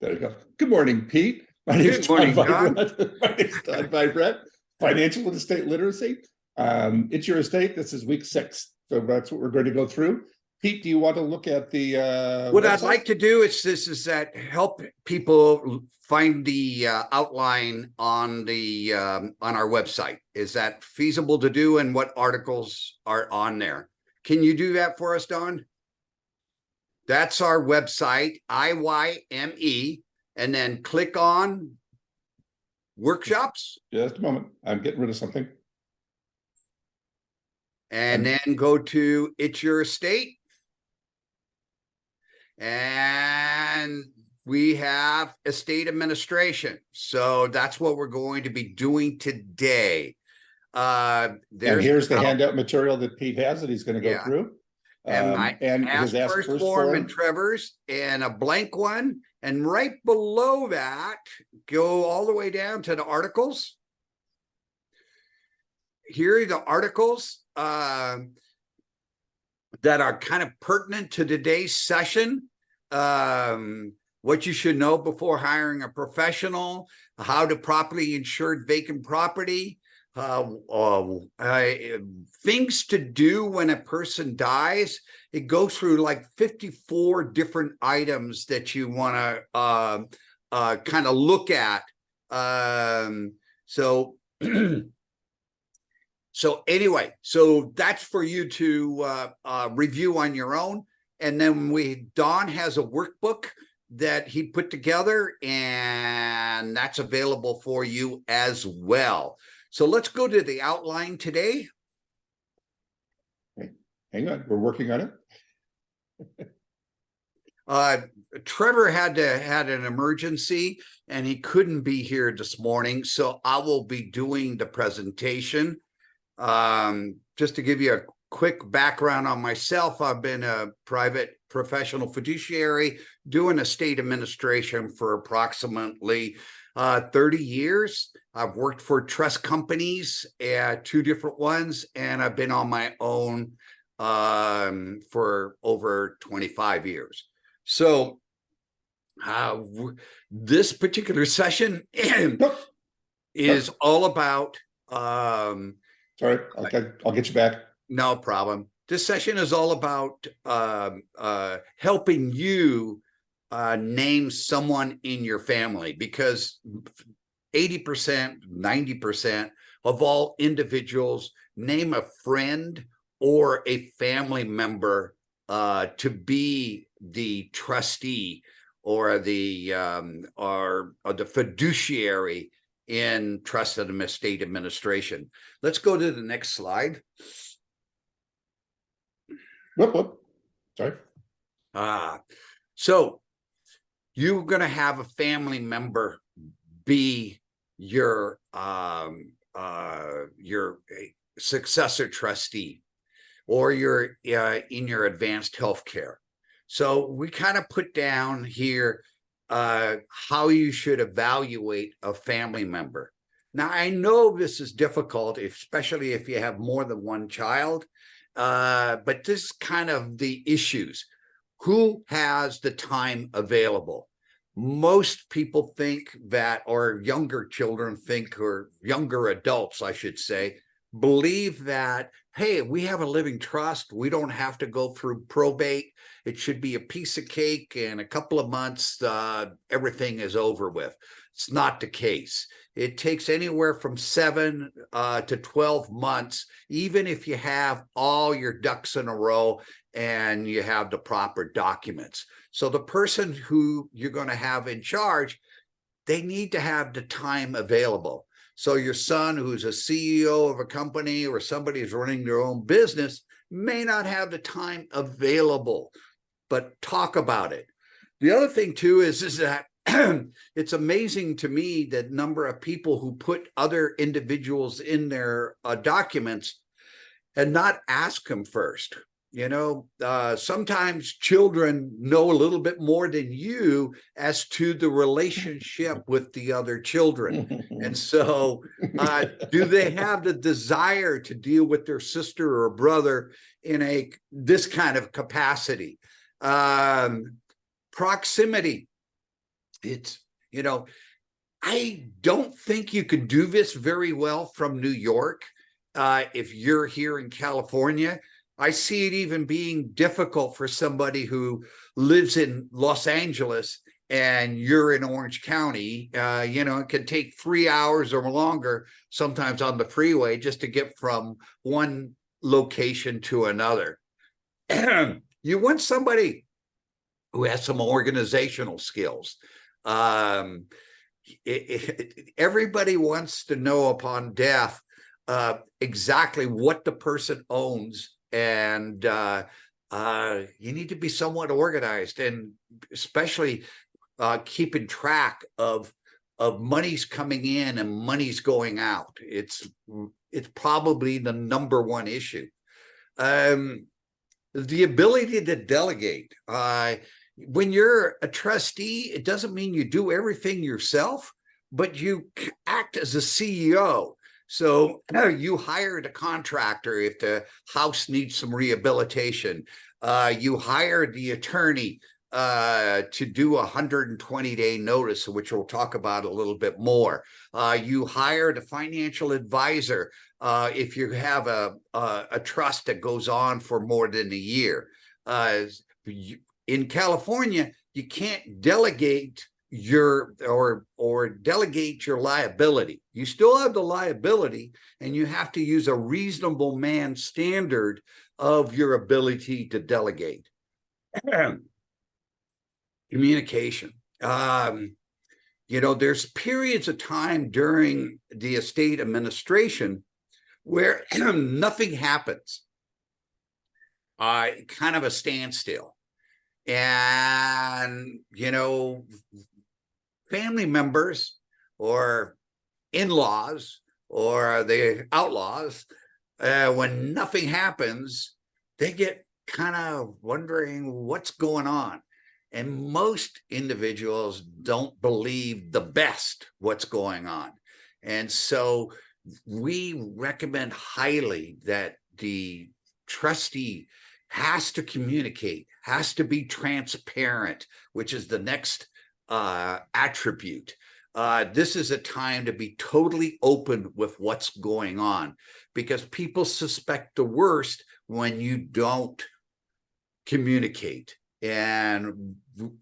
There you go. Good morning, Pete. My name is Good morning, Don. My name is Don Vivrette, Financial and Estate Literacy. It's your estate. This is week 6. So that's what we're going to go through. Pete, do you want to look at the What website? I'd like to do is that help people find the outline on the on our website. Is that feasible to do, and what articles are on there? Can you do that for us, Don? That's our website, IYME, and then click on workshops. Just a moment. I'm getting rid of something. And then go to It's Your Estate. And we have estate administration. So that's what we're going to be doing today. And here's the handout material that Pete has that he's going to go through. And his first form and Trevor's and a blank one. And right below that, go all the way down to the articles. Here are the articles that are kind of pertinent to today's session. What you should know before hiring a professional, how to properly insure vacant property, things to do when a person dies. It goes through like 54 different items that you want to kind of look at. So anyway, so that's for you to review on your own. And then Don has a workbook that he put together, and that's available for you as well. So let's go to the outline today. Hang on, we're working on it. Trevor had an emergency and he couldn't be here this morning, so I will be doing the presentation. Just to give you a quick background on myself, I've been a private professional fiduciary doing estate administration for approximately 30 years. I've worked for trust companies, 2 different ones, and I've been on my own for over 25 years. So this particular session is all about sorry, I'll get you back. No problem. This session is all about helping you name someone in your family, because 80%, 90% of all individuals name a friend or a family member to be the trustee or the fiduciary in trust and estate administration. Let's go to the next slide. Whoop. Sorry. So you're going to have a family member be your successor trustee, or you're in your advanced health care. So we kind of put down here how you should evaluate a family member. Now, I know this is difficult, especially if you have more than one child, but this is kind of the issues. Who has the time available? Most people think that, or younger children think, or younger adults, I should say, believe that, hey, we have a living trust. We don't have to go through probate. It should be a piece of cake. In a couple of months, everything is over with. It's not the case. It takes anywhere from 7 to 12 months, even if you have all your ducks in a row and you have the proper documents. So the person who you're going to have in charge, they need to have the time available. So your son, who's a CEO of a company, or somebody who's running their own business, may not have the time available, but talk about it. The other thing too is that it's amazing to me the number of people who put other individuals in their documents and not ask them first. You know, sometimes children know a little bit more than you as to the relationship with the other children. And so do they have the desire to deal with their sister or brother in this kind of capacity? Proximity. it's, I don't think you can do this very well from New York. If you're here in California, I see it even being difficult for somebody who lives in Los Angeles and you're in Orange County. It can take 3 hours or longer sometimes on the freeway just to get from one location to another. You want somebody who has some organizational skills. Everybody wants to know upon death exactly what the person owns, and you need to be somewhat organized, and especially keeping track of monies coming in and monies going out. It's probably the number one issue. The ability to delegate. When you're a trustee, it doesn't mean you do everything yourself, but you act as a CEO. So you hired a contractor if the house needs some rehabilitation. You hired the attorney to do a 120-day notice, which we'll talk about a little bit more. You hired a financial advisor if you have a trust that goes on for more than a year. In California, you can't delegate or delegate your liability. You still have the liability, and you have to use a reasonable man standard of your ability to delegate. Communication. There's periods of time during the estate administration where nothing happens. Kind of a standstill. And, family members or in-laws or the outlaws, when nothing happens, they get kind of wondering what's going on. And most individuals don't believe the best what's going on. And so we recommend highly that the trustee has to communicate, has to be transparent, which is the next attribute. This is a time to be totally open with what's going on, because people suspect the worst when you don't communicate. And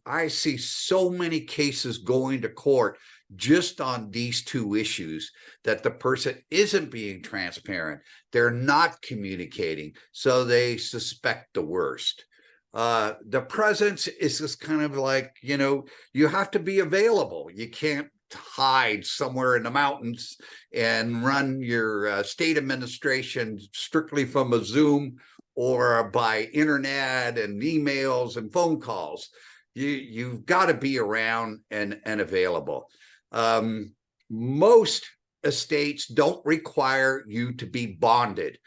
I see so many cases going to court just on these two issues, that the person isn't being transparent, they're not communicating, so they suspect the worst. The presence is just kind of like, you have to be available. You can't hide somewhere in the mountains and run your state administration strictly from a Zoom or by internet and emails and phone calls. You've got to be around and available. Most estates don't require you to be bonded.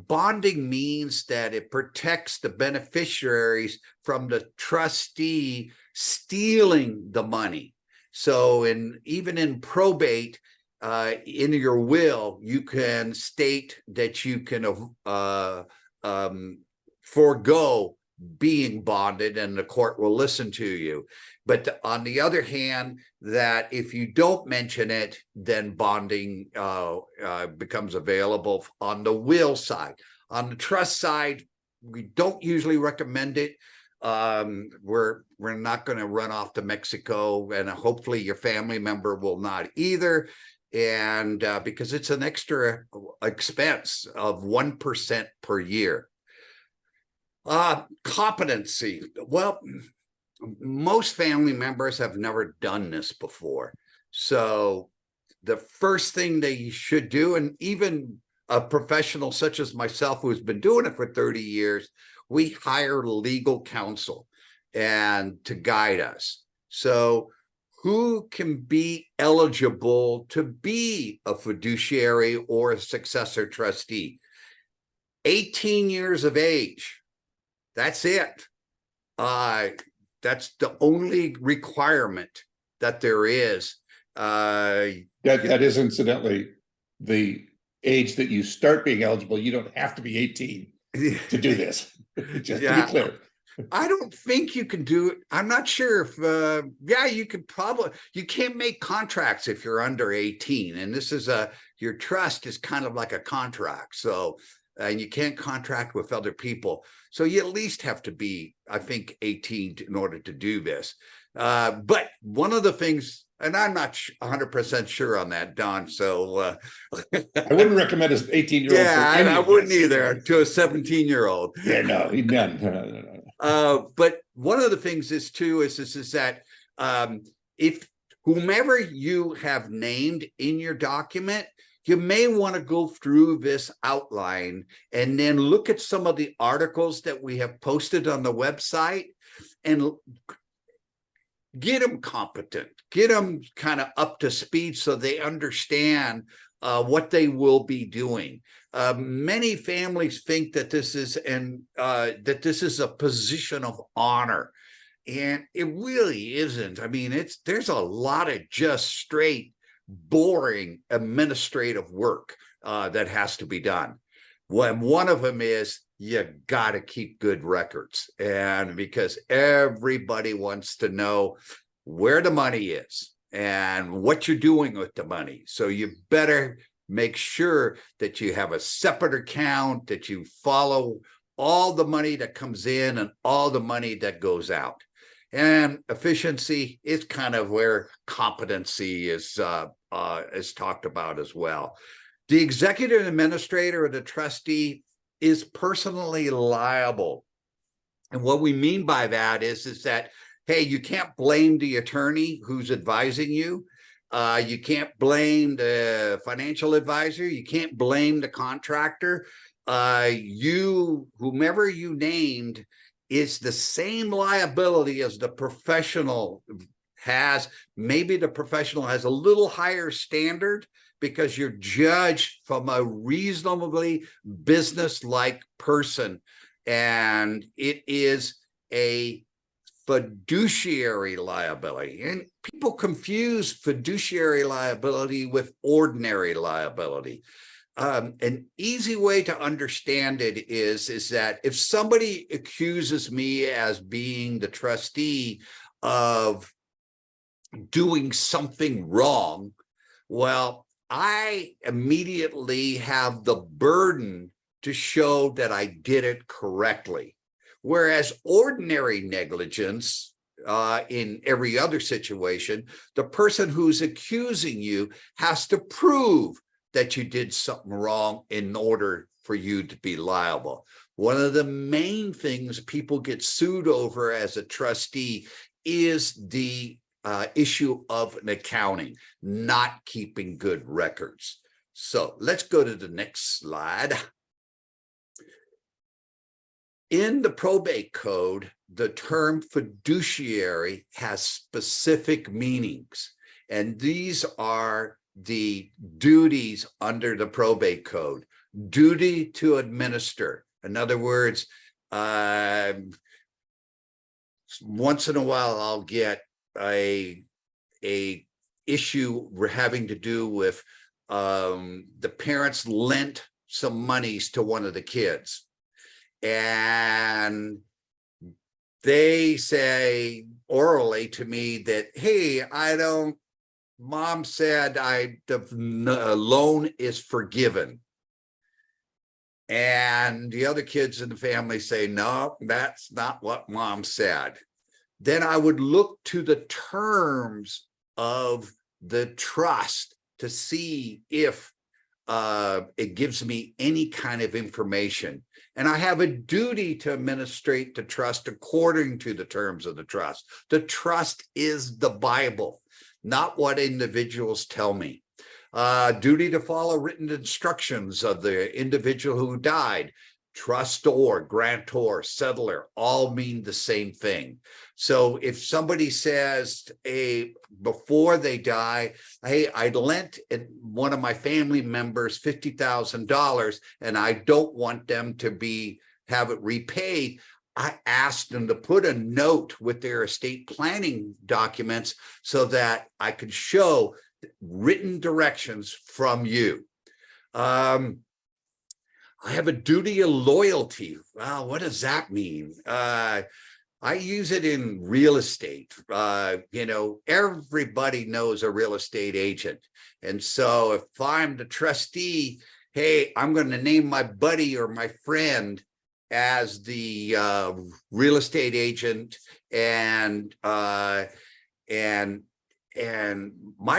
Bonding means that it protects the beneficiaries from the trustee stealing the money. So even in probate, in your will, you can state that you can forego being bonded, and the court will listen to you. But on the other hand, that if you don't mention it, then bonding becomes available on the will side. On the trust side, we don't usually recommend it. We're not going to run off to Mexico, and hopefully your family member will not either. And because it's an extra expense of 1% per year. Competency. Well, most family members have never done this before. So the first thing they should do, and even a professional such as myself who's been doing it for 30 years, we hire legal counsel and to guide us. So who can be eligible to be a fiduciary or a successor trustee? 18 years of age. That's it. That's the only requirement that there is. That is incidentally the age that you start being eligible. You don't have to be 18 to do this. Just to be clear. I don't think you can do it. I'm not sure if, yeah, you could probably, you can't make contracts if you're under 18. And this is your trust is kind of like a contract. So, and you can't contract with other people. So you at least have to be, I think, 18 in order to do this. But one of the things, and I'm not 100% sure on that, Don. So I wouldn't recommend an 18-year-old. yeah, I wouldn't either to a 17-year-old. Yeah, no, no. But one of the things is too is that if whomever you have named in your document, you may want to go through this outline and then look at some of the articles that we have posted on the website and get them competent, get them kind of up to speed so they understand what they will be doing. Many families think that this is a position of honor, and it really isn't. I mean, there's a lot of just straight boring administrative work that has to be done. When one of them is you got to keep good records, and because everybody wants to know where the money is and what you're doing with the money. So you better make sure that you have a separate account, that you follow all the money that comes in and all the money that goes out. And efficiency is kind of where competency is talked about as well. The executive administrator or the trustee is personally liable. And what we mean by that is that, hey, you can't blame the attorney who's advising you. You can't blame the financial advisor. You can't blame the contractor. Whomever you named is the same liability as the professional has. Maybe the professional has a little higher standard because you're judged from a reasonably business-like person. And it is a fiduciary liability. And people confuse fiduciary liability with ordinary liability. An easy way to understand it is that if somebody accuses me as being the trustee of doing something wrong, well, I immediately have the burden to show that I did it correctly. Whereas ordinary negligence, in every other situation, the person who's accusing you has to prove that you did something wrong in order for you to be liable. One of the main things people get sued over as a trustee is the issue of an accounting, not keeping good records. So let's go to the next slide. In the probate code, the term fiduciary has specific meanings, and these are the duties under the probate code. Duty to administer. In other words, once in a while I'll get a issue having to do with the parents lent some monies to one of the kids, and they say orally to me that, hey, mom said the loan is forgiven. And the other kids in the family say, no, that's not what mom said. Then I would look to the terms of the trust to see if it gives me any kind of information. And I have a duty to administrate the trust according to the terms of the trust. The trust is the Bible, not what individuals tell me. Duty to follow written instructions of the individual who died. Trustor, grantor, settler, all mean the same thing. So if somebody says before they die, hey, I lent one of my family members $50,000 and I don't want them to have it repaid, I asked them to put a note with their estate planning documents so that I could show written directions from you. I have a duty of loyalty. Wow, what does that mean? I use it in real estate. Everybody knows a real estate agent. And so if I'm the trustee, hey, I'm going to name my buddy or my friend as the real estate agent, and my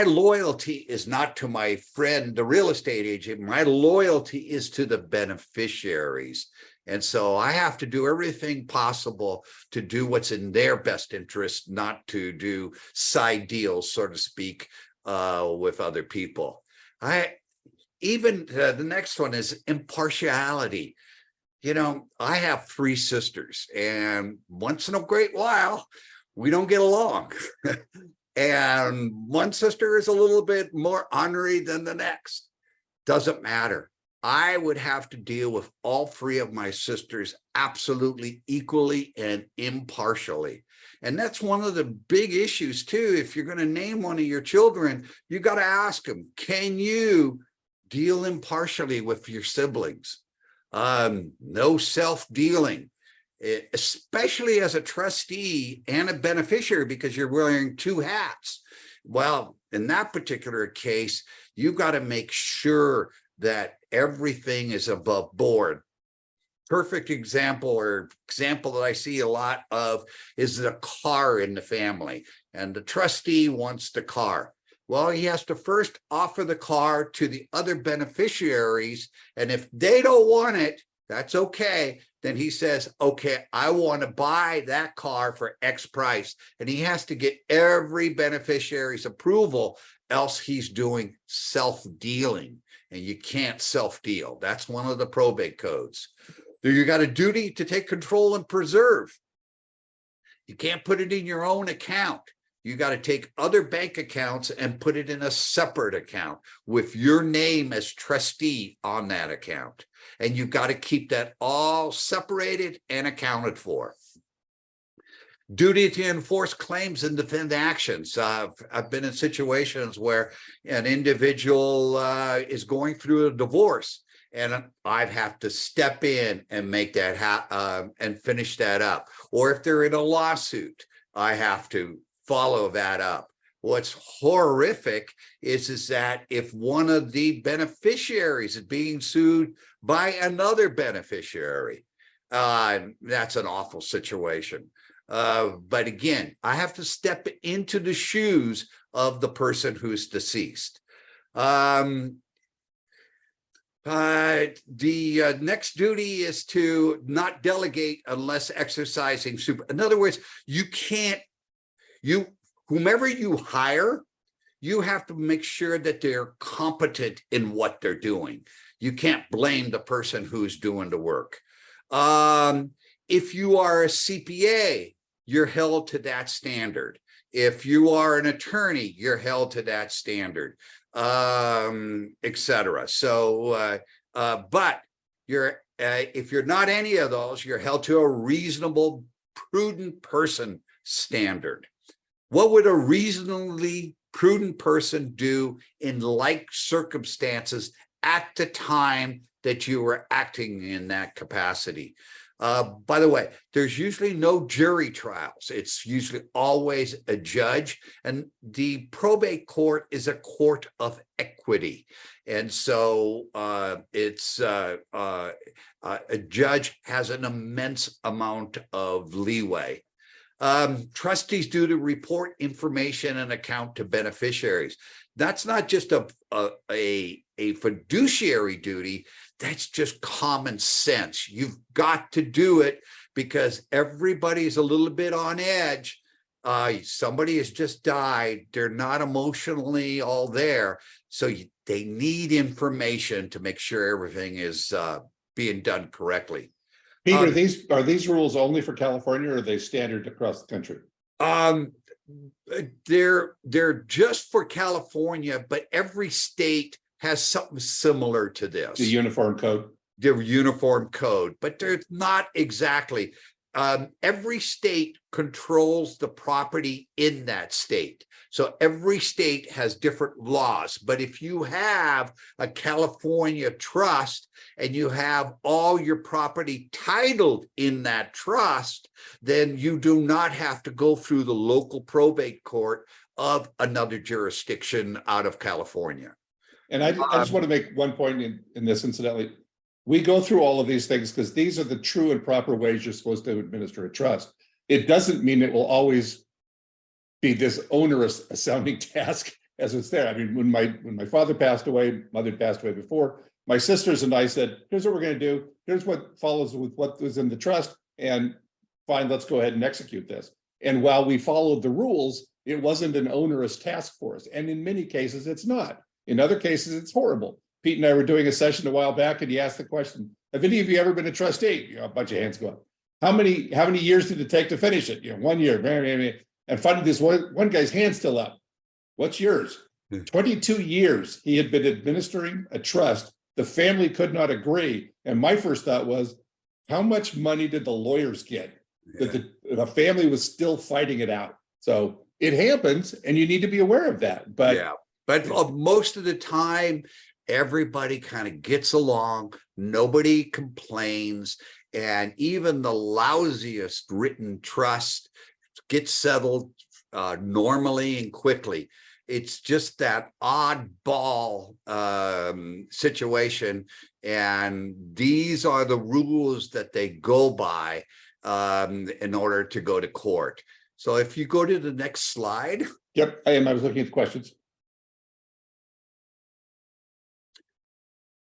loyalty is not to my friend, the real estate agent. My loyalty is to the beneficiaries. And so I have to do everything possible to do what's in their best interest, not to do side deals, so to speak, with other people. The next one is impartiality. I have 3 sisters, and once in a great while, we don't get along. And one sister is a little bit more ornery than the next. Doesn't matter. I would have to deal with all 3 of my sisters absolutely equally and impartially. And that's one of the big issues too. If you're going to name one of your children, you got to ask them, can you deal impartially with your siblings? No self-dealing, especially as a trustee and a beneficiary, because you're wearing 2 hats. Well, in that particular case, you got to make sure that everything is above board. Perfect example that I see a lot of is the car in the family, and the trustee wants the car. Well, he has to first offer the car to the other beneficiaries, and if they don't want it, that's okay. Then he says, okay, I want to buy that car for X price. And he has to get every beneficiary's approval, else he's doing self-dealing. And you can't self-deal. That's one of the probate codes. You got a duty to take control and preserve. You can't put it in your own account. You got to take other bank accounts and put it in a separate account with your name as trustee on that account. And you got to keep that all separated and accounted for. Duty to enforce claims and defend actions. I've been in situations where an individual is going through a divorce, and I have to step in and make that and finish that up. Or if they're in a lawsuit, I have to follow that up. What's horrific is that if one of the beneficiaries is being sued by another beneficiary, that's an awful situation. But again, I have to step into the shoes of the person who's deceased. The next duty is to not delegate unless exercising super. In other words, whomever you hire, you have to make sure that they're competent in what they're doing. You can't blame the person who's doing the work. If you are a CPA, you're held to that standard. If you are an attorney, you're held to that standard, etc. So, but if you're not any of those, you're held to a reasonable, prudent person standard. What would a reasonably prudent person do in like circumstances at the time that you were acting in that capacity? By the way, there's usually no jury trials. It's usually always a judge, and the probate court is a court of equity. And so a judge has an immense amount of leeway. Trustees do to report information and account to beneficiaries. That's not just a fiduciary duty. That's just common sense. You've got to do it because everybody's a little bit on edge. Somebody has just died. They're not emotionally all there. So they need information to make sure everything is being done correctly. Peter, are these rules only for California, or are they standard across the country? They're just for California, but every state has something similar to this. The uniform code. The uniform code, but they're not exactly. every state controls the property in that state. So every state has different laws. But if you have a California trust and you have all your property titled in that trust, then you do not have to go through the local probate court of another jurisdiction out of California. And I just want to make one point in this, incidentally. We go through all of these things because these are the true and proper ways you're supposed to administer a trust. It doesn't mean it will always be this onerous sounding task as it's there. I mean, when my father passed away, mother passed away before, my sisters and I said, here's what we're going to do. Here's what follows with what was in the trust, and fine, let's go ahead and execute this. And while we followed the rules, it wasn't an onerous task for us. And in many cases, it's not. In other cases, it's horrible. Pete and I were doing a session a while back, and he asked the question, have any of you ever been a trustee? You know, a bunch of hands go up. How many years did it take to finish it? You know, 1 year. And finally, this one guy's hand still up. What's yours? 22 years he had been administering a trust. The family could not agree. And my first thought was, how much money did the lawyers get? Yeah. That the family was still fighting it out. So it happens, and you need to be aware of that. But yeah, but most of the time, everybody kind of gets along, nobody complains, and even the lousiest written trust gets settled normally and quickly. It's just that oddball situation, and these are the rules that they go by in order to go to court. So if you go to the next slide. Yep, I am. I was looking at the questions.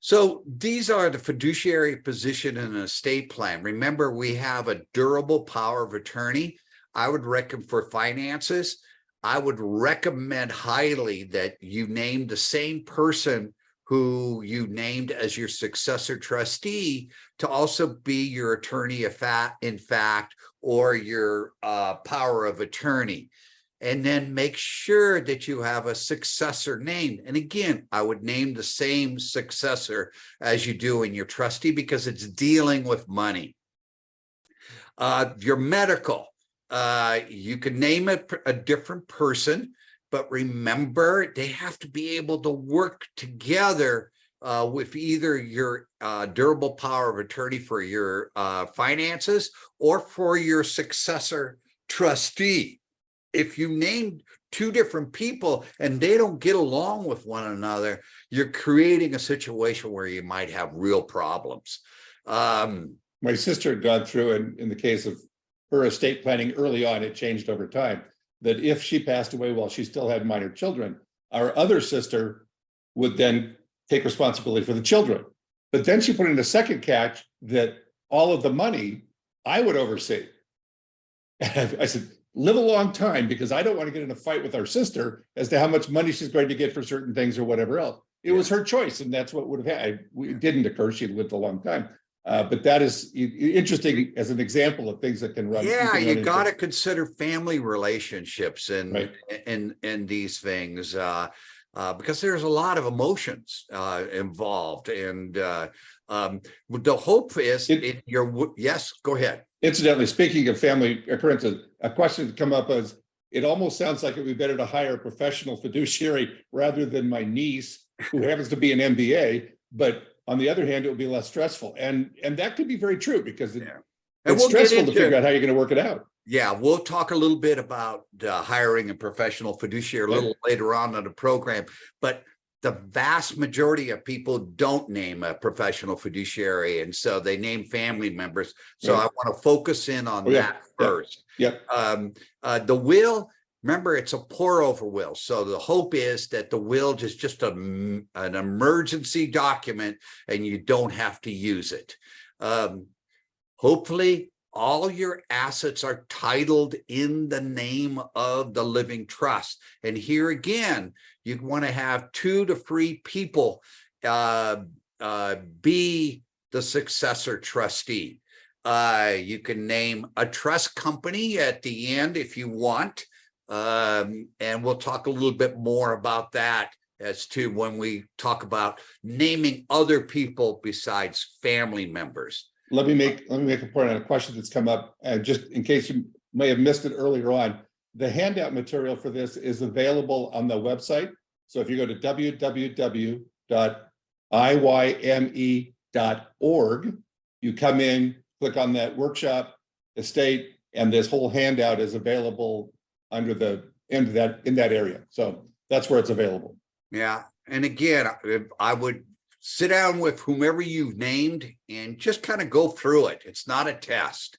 So these are the fiduciary position in an estate plan. Remember, we have a durable power of attorney. I would recommend for finances, I would recommend highly that you name the same person who you named as your successor trustee to also be your attorney in fact, or your power of attorney. And then make sure that you have a successor named. And again, I would name the same successor as you do in your trustee because it's dealing with money. Your medical, you can name it a different person, but remember, they have to be able to work together with either your durable power of attorney for your finances or for your successor trustee. If you name two different people and they don't get along with one another, you're creating a situation where you might have real problems. My sister had gone through, and in the case of her estate planning early on, it changed over time, that if she passed away while she still had minor children, our other sister would then take responsibility for the children. But then she put in a second catch that all of the money I would oversee. And I said, live a long time, because I don't want to get in a fight with our sister as to how much money she's going to get for certain things or whatever else. It was her choice, and that's what would have happened. It didn't occur. She lived a long time. But that is interesting as an example of things that can run. Yeah, you got to consider family relationships and right. These things because there's a lot of emotions involved, and the hope is yes, go ahead. Incidentally, speaking of family occurrences, a question that come up is, it almost sounds like it would be better to hire a professional fiduciary rather than my niece, who happens to be an MBA, but on the other hand, it would be less stressful. And that could be very true, because it's stressful to figure out how you're going to work it out. Yeah, we'll talk a little bit about hiring a professional fiduciary a little later on in the program, but the vast majority of people don't name a professional fiduciary, and so they name family members. So I want to focus in on that first. Yep. The will, remember, it's a pour over will. So the hope is that the will is just an emergency document and you don't have to use it. Hopefully, all your assets are titled in the name of the living trust. And here again, you want to have 2 to 3 people be the successor trustee. You can name a trust company at the end if you want. And we'll talk a little bit more about that as to when we talk about naming other people besides family members. let me make a point on a question that's come up, and just in case you may have missed it earlier on, the handout material for this is available on the website. So if you go to www.iyme.org, you come in, click on that workshop estate, and this whole handout is available under the end of that, in that area. So that's where it's available. Yeah. And again, I would sit down with whomever you've named and just kind of go through it. It's not a test.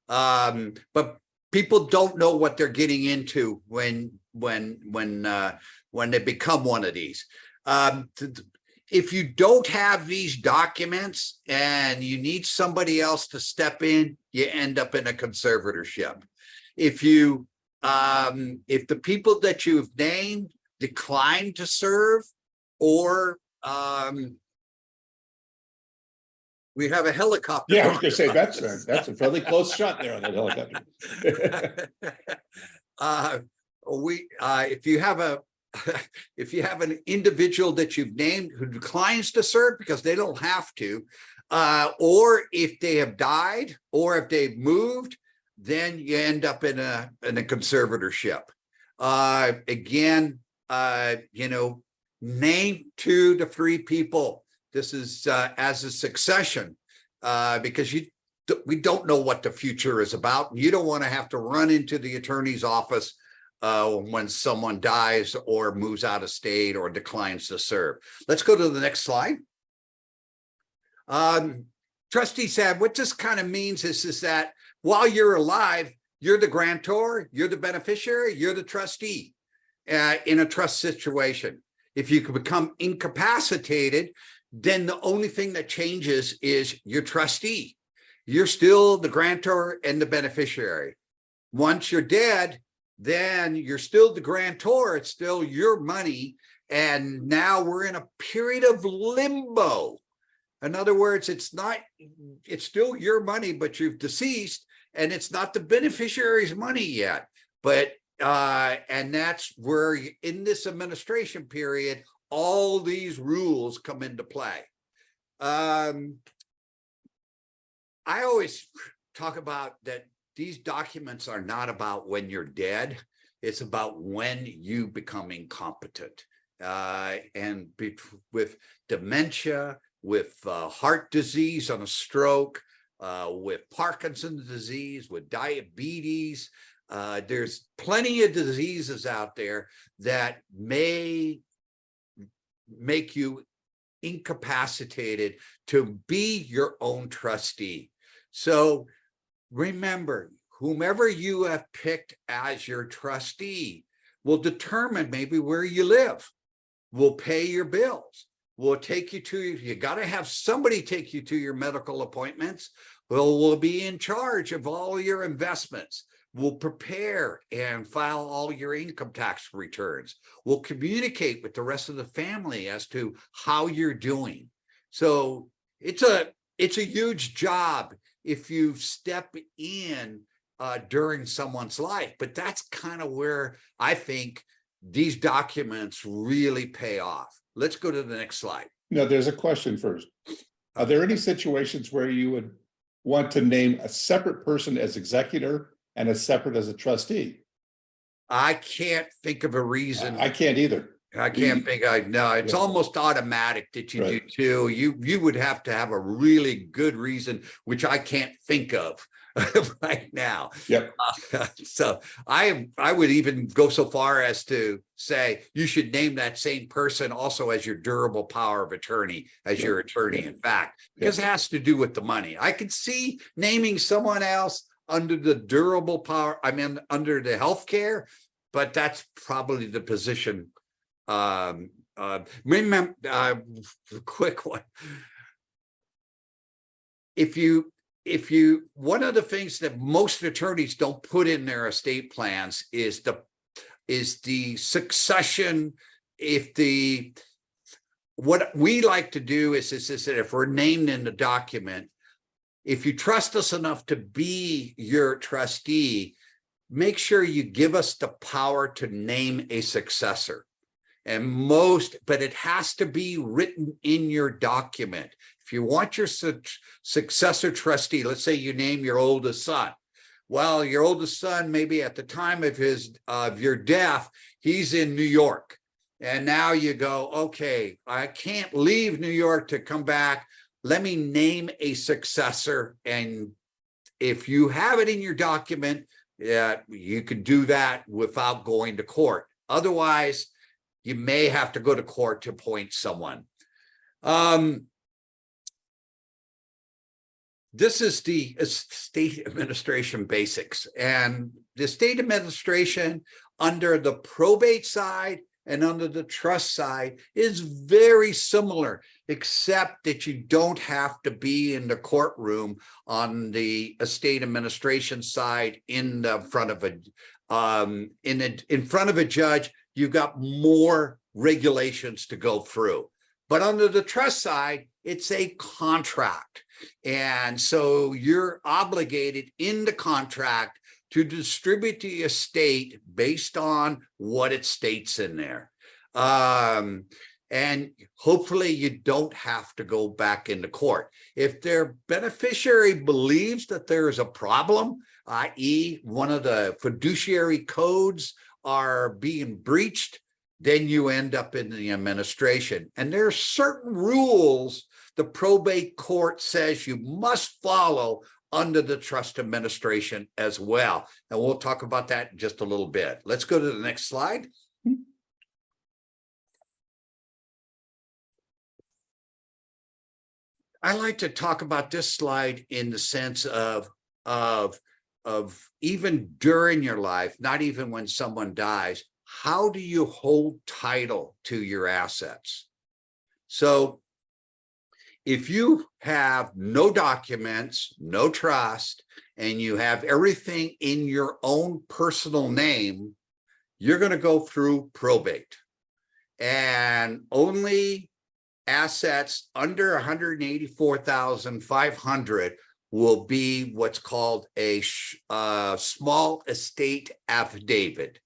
But people don't know what they're getting into when they become one of these. If you don't have these documents and you need somebody else to step in, you end up in a conservatorship. If the people that you've named decline to serve, or we have a helicopter. Yeah, I was going to say that's a fairly close shot there on that helicopter. If you have an individual that you've named who declines to serve because they don't have to, or if they have died, or if they've moved, then you end up in a conservatorship. Again, name 2 to 3 people. This is as a succession, because we don't know what the future is about. You don't want to have to run into the attorney's office when someone dies or moves out of state or declines to serve. Let's go to the next slide. Trustee said, what this kind of means is that while you're alive, you're the grantor, you're the beneficiary, you're the trustee in a trust situation. If you can become incapacitated, then the only thing that changes is your trustee. You're still the grantor and the beneficiary. Once you're dead, then you're still the grantor. It's still your money. And now we're in a period of limbo. In other words, it's still your money, but you've deceased, and it's not the beneficiary's money yet. But and that's where in this administration period, all these rules come into play. I always talk about that these documents are not about when you're dead. It's about when you become incompetent. And with dementia, with heart disease on a stroke, with Parkinson's disease, with diabetes, there's plenty of diseases out there that may make you incapacitated to be your own trustee. So remember, whomever you have picked as your trustee will determine maybe where you live, will pay your bills, will take you to, you got to have somebody take you to your medical appointments, will be in charge of all your investments, will prepare and file all your income tax returns, will communicate with the rest of the family as to how you're doing. So it's a huge job if you step in during someone's life, but that's kind of where I think these documents really pay off. Let's go to the next slide. No, there's a question first. Are there any situations where you would want to name a separate person as executor and a separate as a trustee? I can't think of a reason. I can't either. I can't think. No, it's almost automatic that you do too. You would have to have a really good reason, which I can't think of right now. Yep. So I would even go so far as to say you should name that same person also as your durable power of attorney, as your attorney, in fact, because it has to do with the money. I could see naming someone else under the durable power, I mean, under the healthcare, but that's probably the position. Remember, quick one. If you, one of the things that most attorneys don't put in their estate plans is the succession. What we like to do is that if we're named in the document, if you trust us enough to be your trustee, make sure you give us the power to name a successor. But it has to be written in your document. If If you want your successor trustee, let's say you name your oldest son. Well, your oldest son, maybe at the time of your death, he's in New York. And now you go, okay, I can't leave New York to come back. Let me name a successor. And if you have it in your document, you can do that without going to court. Otherwise, you may have to go to court to appoint someone. This is the estate administration basics, and the estate administration under the probate side and under the trust side is very similar, except that you don't have to be in the courtroom on the estate administration side in front of a judge. You've got more regulations to go through. But under the trust side, it's a contract. And so you're obligated in the contract to distribute the estate based on what it states in there. And hopefully you don't have to go back into court. If their beneficiary believes that there is a problem, i.e. one of the fiduciary codes are being breached, then you end up in the administration. And there are certain rules the probate court says you must follow under the trust administration as well. And we'll talk about that in just a little bit. Let's go to the next slide. I like to talk about this slide in the sense of even during your life, not even when someone dies, how do you hold title to your assets? So if you have no documents, no trust, and you have everything in your own personal name, you're going to go through probate. And only assets under $184,500 will be what's called a small estate affidavit.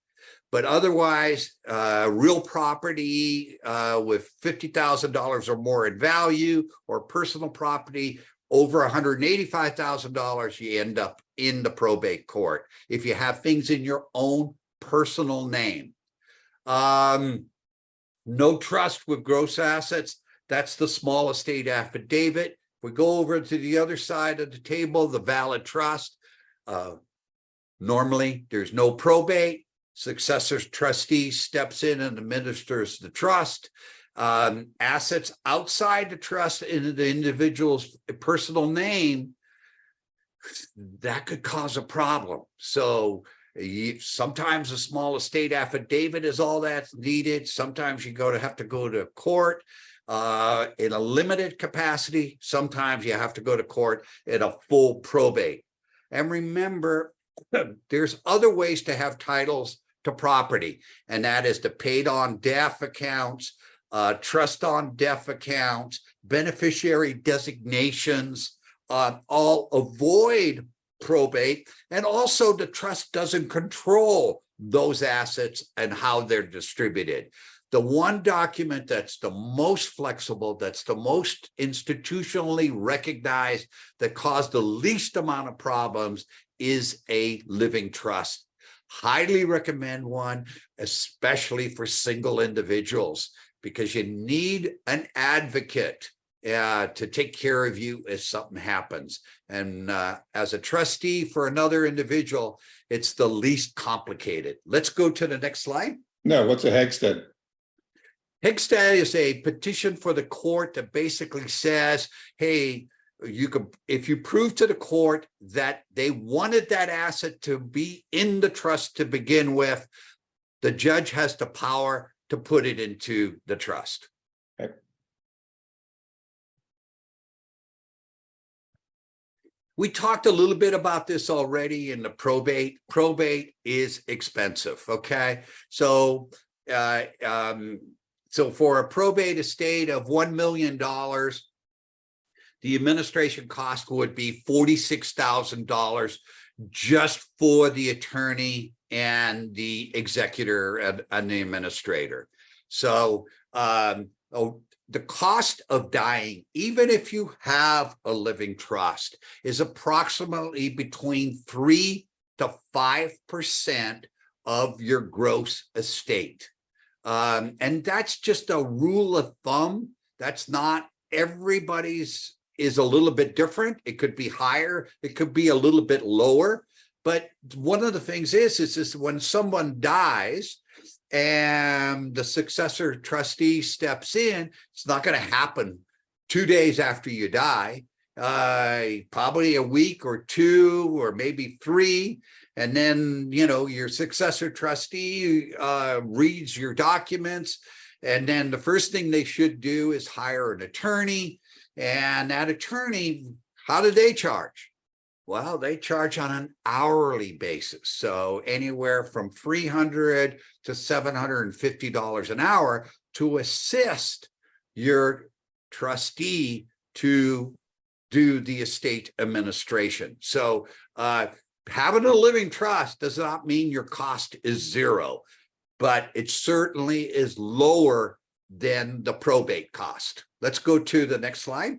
But otherwise, real property with $50,000 or more in value, or personal property over $185,000, you end up in the probate court if you have things in your own personal name. No trust with gross assets, that's the small estate affidavit. If we go over to the other side of the table, the valid trust, normally there's no probate. Successor trustee steps in and administers the trust. Assets outside the trust in the individual's personal name, that could cause a problem. So sometimes a small estate affidavit is all that's needed. Sometimes you have to go to court in a limited capacity. Sometimes you have to go to court in a full probate. And remember, there's other ways to have titles to property, and that is the paid on death accounts, trust on death accounts, beneficiary designations, all avoid probate. And also the trust doesn't control those assets and how they're distributed. The one document that's the most flexible, that's the most institutionally recognized, that caused the least amount of problems is a living trust. Highly recommend one, especially for single individuals, because you need an advocate to take care of you if something happens. And as a trustee for another individual, it's the least complicated. Let's go to the next slide. No, what's a Hegstead? Hegstead is a petition for the court that basically says, hey, you could, if you prove to the court that they wanted that asset to be in the trust to begin with, the judge has the power to put it into the trust. Okay. We talked a little bit about this already in the probate. Probate is expensive, okay? So, so for a probate estate of $1 million, the administration cost would be $46,000 just for the attorney and the executor and the administrator. So the cost of dying, even if you have a living trust, is approximately between 3 to 5% of your gross estate. And that's just a rule of thumb. That's not everybody's, is a little bit different. It could be higher, it could be a little bit lower. But one of the things is when someone dies and the successor trustee steps in, it's not going to happen 2 days after you die, probably a week or 2 or maybe 3. And then, you know, your successor trustee reads your documents. And then the first thing they should do is hire an attorney. And that attorney, how do they charge? Well, they charge on an hourly basis. So anywhere from $300 to $750 an hour to assist your trustee to do the estate administration. So having a living trust does not mean your cost is 0, but it certainly is lower than the probate cost. Let's go to the next slide.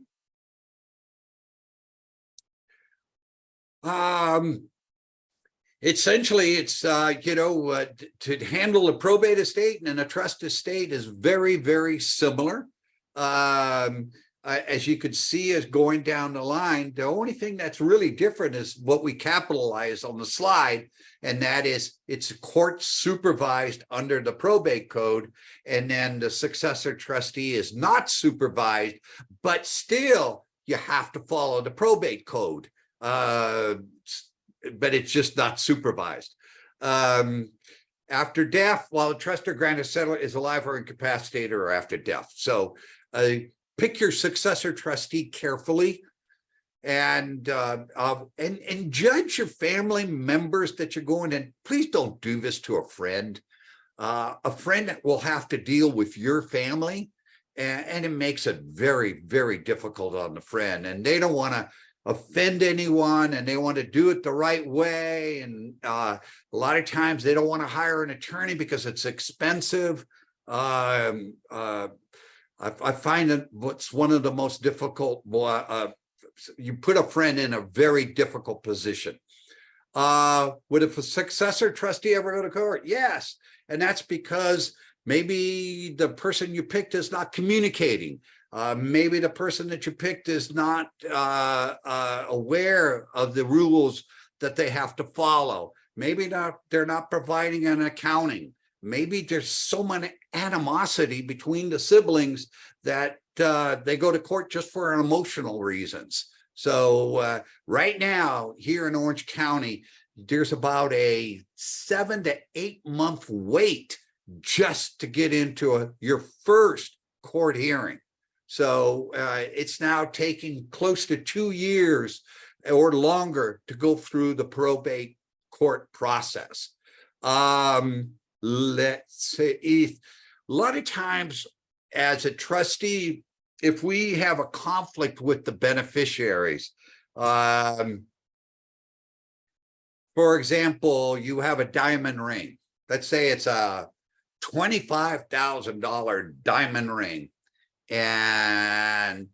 Essentially, it's, to handle a probate estate and a trust estate is very, very similar. As you could see as going down the line, the only thing that's really different is what we capitalize on the slide, and that is it's court supervised under the probate code, and then the successor trustee is not supervised, but still you have to follow the probate code, but it's just not supervised. After death, while the trust or granted settler is alive or incapacitated or after death. So pick your successor trustee carefully, and judge your family members that you're going in. Please don't do this to a friend. A friend will have to deal with your family, and it makes it very, very difficult on the friend. And they don't want to offend anyone, and they want to do it the right way. And a lot of times they don't want to hire an attorney because it's expensive. I find that what's one of the most difficult, you put a friend in a very difficult position. Would a successor trustee ever go to court? Yes. And that's because maybe the person you picked is not communicating. Maybe the person that you picked is not aware of the rules that they have to follow. Maybe they're not providing an accounting. Maybe there's so much animosity between the siblings that they go to court just for emotional reasons. So right now here in Orange County, there's about a 7 to 8 month wait just to get into your first court hearing. So it's now taking close to 2 years or longer to go through the probate court process. Let's say a lot of times as a trustee, if we have a conflict with the beneficiaries, for example, you have a diamond ring. Let's say it's a $25,000 diamond ring, and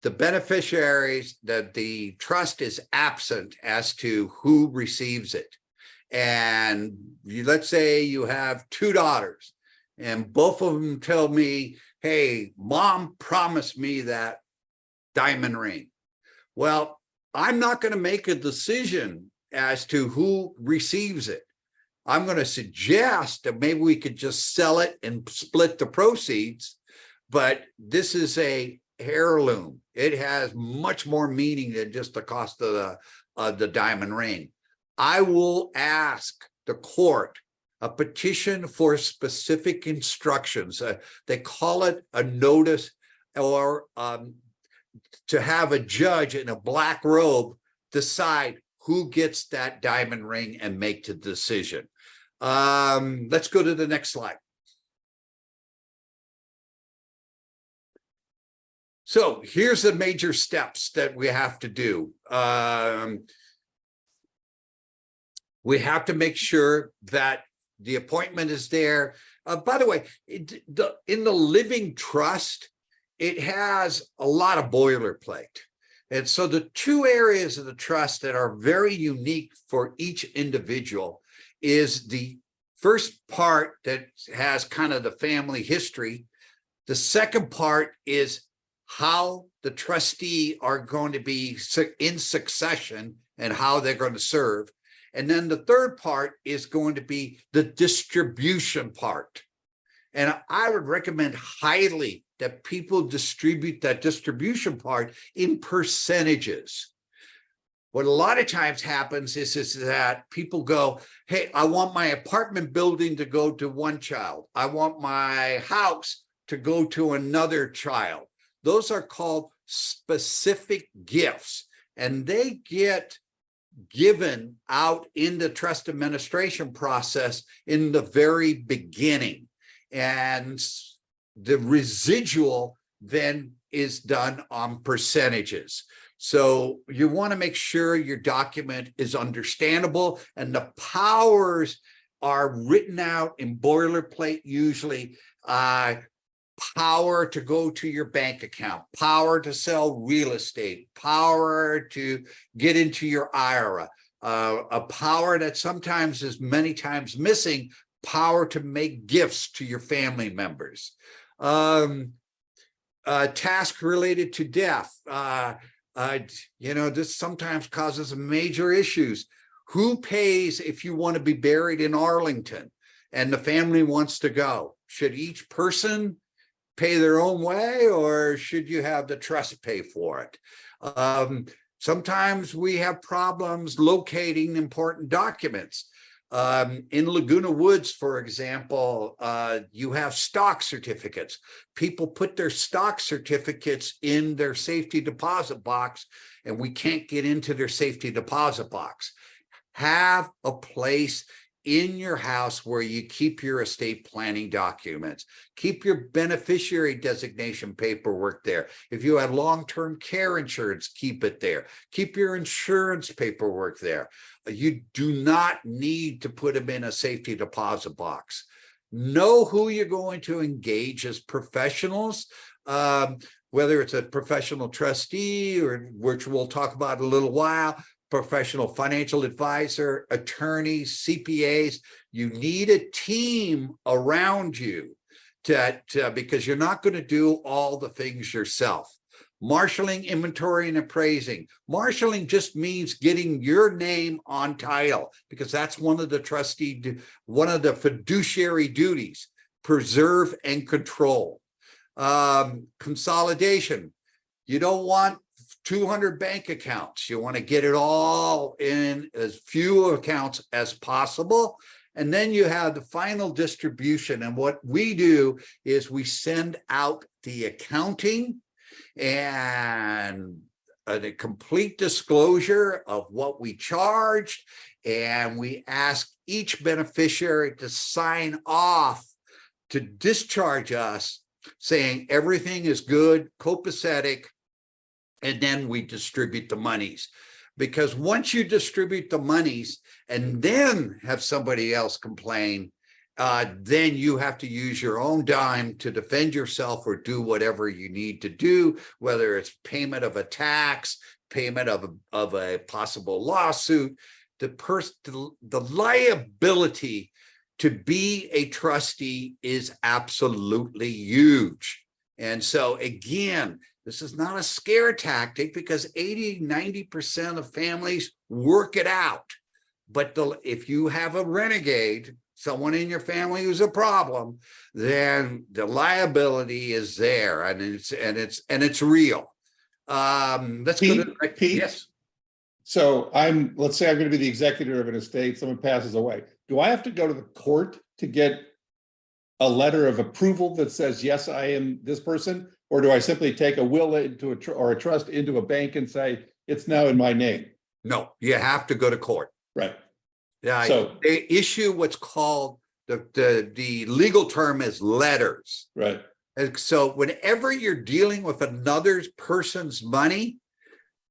the beneficiaries, the trust is absent as to who receives it. And let's say you have 2 daughters, and both of them tell me, hey, mom promised me that diamond ring. Well, I'm not going to make a decision as to who receives it. I'm going to suggest that maybe we could just sell it and split the proceeds, but this is a heirloom. It has much more meaning than just the cost of the diamond ring. I will ask the court a petition for specific instructions. They call it a notice, or to have a judge in a black robe decide who gets that diamond ring and make the decision. Let's go to the next slide. So here's the major steps that we have to do. We have to make sure that the appointment is there. By the way, in the living trust, it has a lot of boilerplate. And so the two areas of the trust that are very unique for each individual is the first part that has kind of the family history. The second part is how the trustee are going to be in succession and how they're going to serve. And then the third part is going to be the distribution part. And I would recommend highly that people distribute that distribution part in percentages. What a lot of times happens is that people go, hey, I want my apartment building to go to one child. I want my house to go to another child. Those are called specific gifts, and they get given out in the trust administration process in the very beginning. And the residual then is done on percentages. So you want to make sure your document is understandable and the powers are written out in boilerplate, usually power to go to your bank account, power to sell real estate, power to get into your IRA, a power that sometimes is many times missing, power to make gifts to your family members, task related to death. This sometimes causes major issues. Who pays if you want to be buried in Arlington and the family wants to go? Should each person pay their own way, or should you have the trust pay for it? Sometimes we have problems locating important documents. In Laguna Woods, for example, you have stock certificates. People put their stock certificates in their safety deposit box, and we can't get into their safety deposit box. Have a place in your house where you keep your estate planning documents. Keep your beneficiary designation paperwork there. If you have long-term care insurance, keep it there. Keep your insurance paperwork there. You do not need to put them in a safety deposit box. Know who you're going to engage as professionals, whether it's a professional trustee, or which we'll talk about in a little while, professional financial advisor, attorneys, CPAs. You need a team around you because you're not going to do all the things yourself. Marshaling, inventory, and appraising. Marshaling just means getting your name on title, because that's one of the one of the fiduciary duties, preserve and control. Consolidation. You don't want 200 bank accounts. You want to get it all in as few accounts as possible. And then you have the final distribution. And what we do is we send out the accounting and a complete disclosure of what we charged. And we ask each beneficiary to sign off to discharge us, saying everything is good, copacetic, and then we distribute the monies. Because once you distribute the monies and then have somebody else complain, then you have to use your own dime to defend yourself or do whatever you need to do, whether it's payment of a tax, payment of a possible lawsuit. The liability to be a trustee is absolutely huge. And so again, this is not a scare tactic, because 80–90% of families work it out. But if you have a renegade, someone in your family who's a problem, then the liability is there, and it's real. Let's go to Pete. Yes. So let's say I'm going to be the executor of an estate. Someone passes away. Do I have to go to the court to get a letter of approval that says, yes, I am this person? Or do I simply take a will into or a trust into a bank and say, it's now in my name? No, you have to go to court. Right. Yeah. So they issue what's called the legal term is letters. Right. And so whenever you're dealing with another person's money,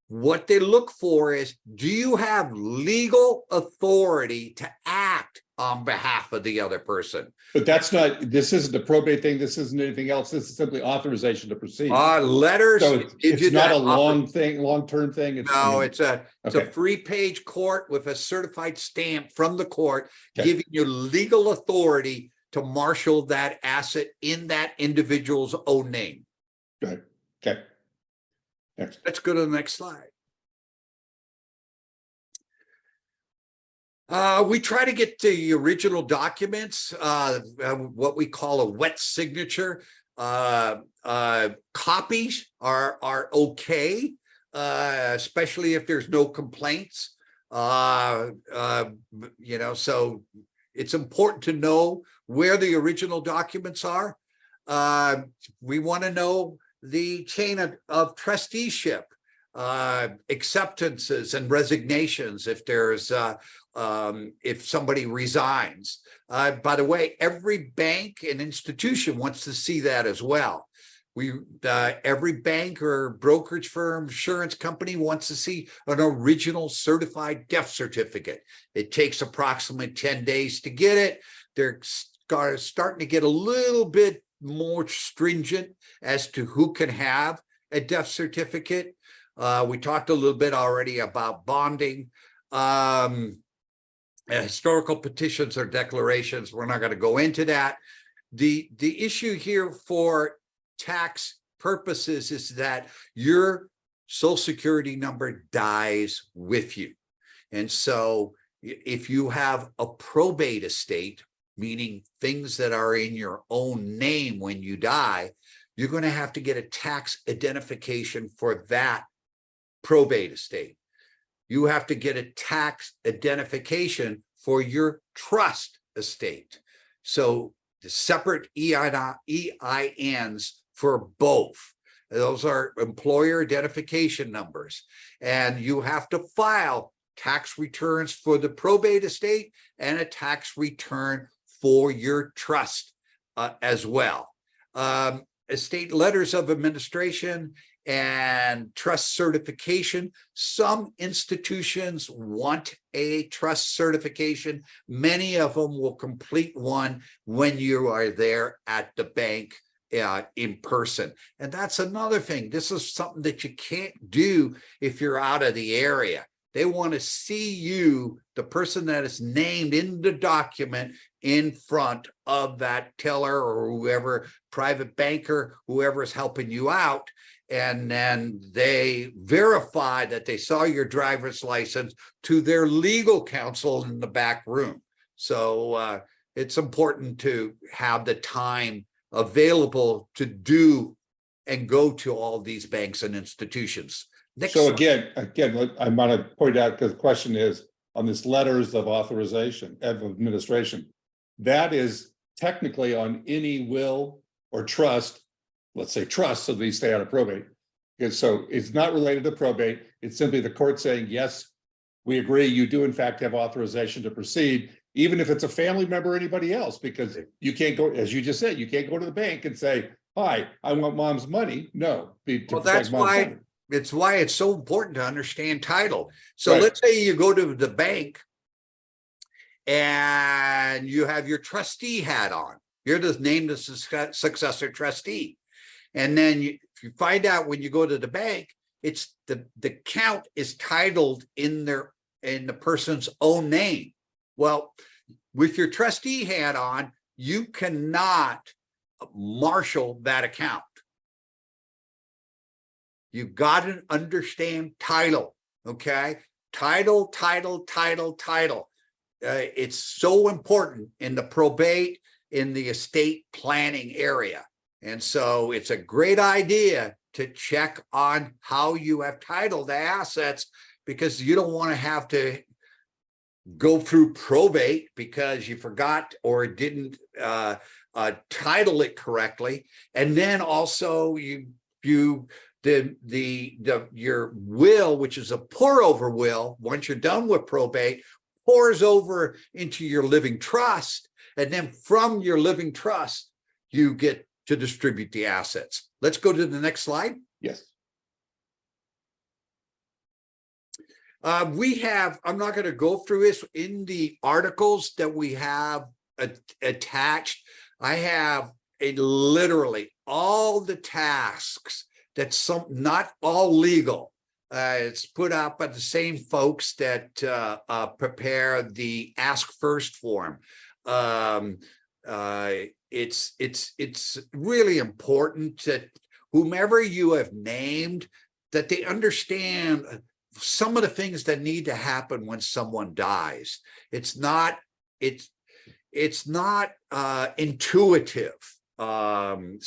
what they look for is, do you have legal authority to act on behalf of the other person. But this isn't a probate thing. This isn't anything else. This is simply authorization to proceed. Letters. So gives you it's not that a long-term thing. No, it's a okay. 3-page court with a certified stamp from the court, Okay. giving you legal authority to marshal that asset in that individual's own name. Good. Okay. Next. Let's go to the next slide. We try to get the original documents, what we call a wet signature. Copies are okay, especially if there's no complaints. So it's important to know where the original documents are. We want to know the chain of trusteeship, acceptances and resignations if there's if somebody resigns. By the way, every bank and institution wants to see that as well. Every bank or brokerage firm, insurance company wants to see an original certified death certificate. It takes approximately 10 days to get it. They're starting to get a little bit more stringent as to who can have a death certificate. We talked a little bit already about bonding. Historical petitions or declarations, we're not going to go into that. The issue here for tax purposes is that your Social Security number dies with you. And so if you have a probate estate, meaning things that are in your own name when you die, you're going to have to get a tax identification for that probate estate. You have to get a tax identification for your trust estate. So the separate EINs for both. Those are employer identification numbers. And you have to file tax returns for the probate estate and a tax return for your trust as well. Estate letters of administration and trust certification. Some institutions want a trust certification. Many of them will complete one when you are there at the bank in person. And that's another thing. This is something that you can't do if you're out of the area. They want to see you, the person that is named in the document, in front of that teller or whoever, private banker, whoever is helping you out. And then they verify that they saw your driver's license to their legal counsel in the back room. So it's important to have the time available to do and go to all these banks and institutions. Next so slide. again, I want to point out, because the question is on this letters of authorization of administration, that is technically on any will or trust. Let's say trust, so these stay out of probate. And so it's not related to probate. It's simply the court saying, yes, we agree, you do in fact have authorization to proceed, even if it's a family member or anybody else, because you can't go, as you just said, you can't go to the bank and say, hi, I want mom's money. No. Well, that's why it's so important to understand title. So right. Let's say you go to the bank and you have your trustee hat on. You're just named as a successor trustee. And then if you find out when you go to the bank, it's the account is titled in the person's own name. Well, with your trustee hat on, you cannot marshal that account. You've got to understand title, okay? Title. It's so important in the probate, in the estate planning area. And so it's a great idea to check on how you have titled the assets, because you don't want to have to go through probate because you forgot or didn't title it correctly. And then also your will, which is a pour over will, once you're done with probate, pours over into your living trust. And then from your living trust, you get to distribute the assets. Let's go to the next slide. Yes. I'm not going to go through this in the articles that we have attached. I have literally all the tasks that not all legal. It's put out by the same folks that prepare the Ask First form. It's really important that whomever you have named, that they understand some of the things that need to happen when someone dies. It's not intuitive. One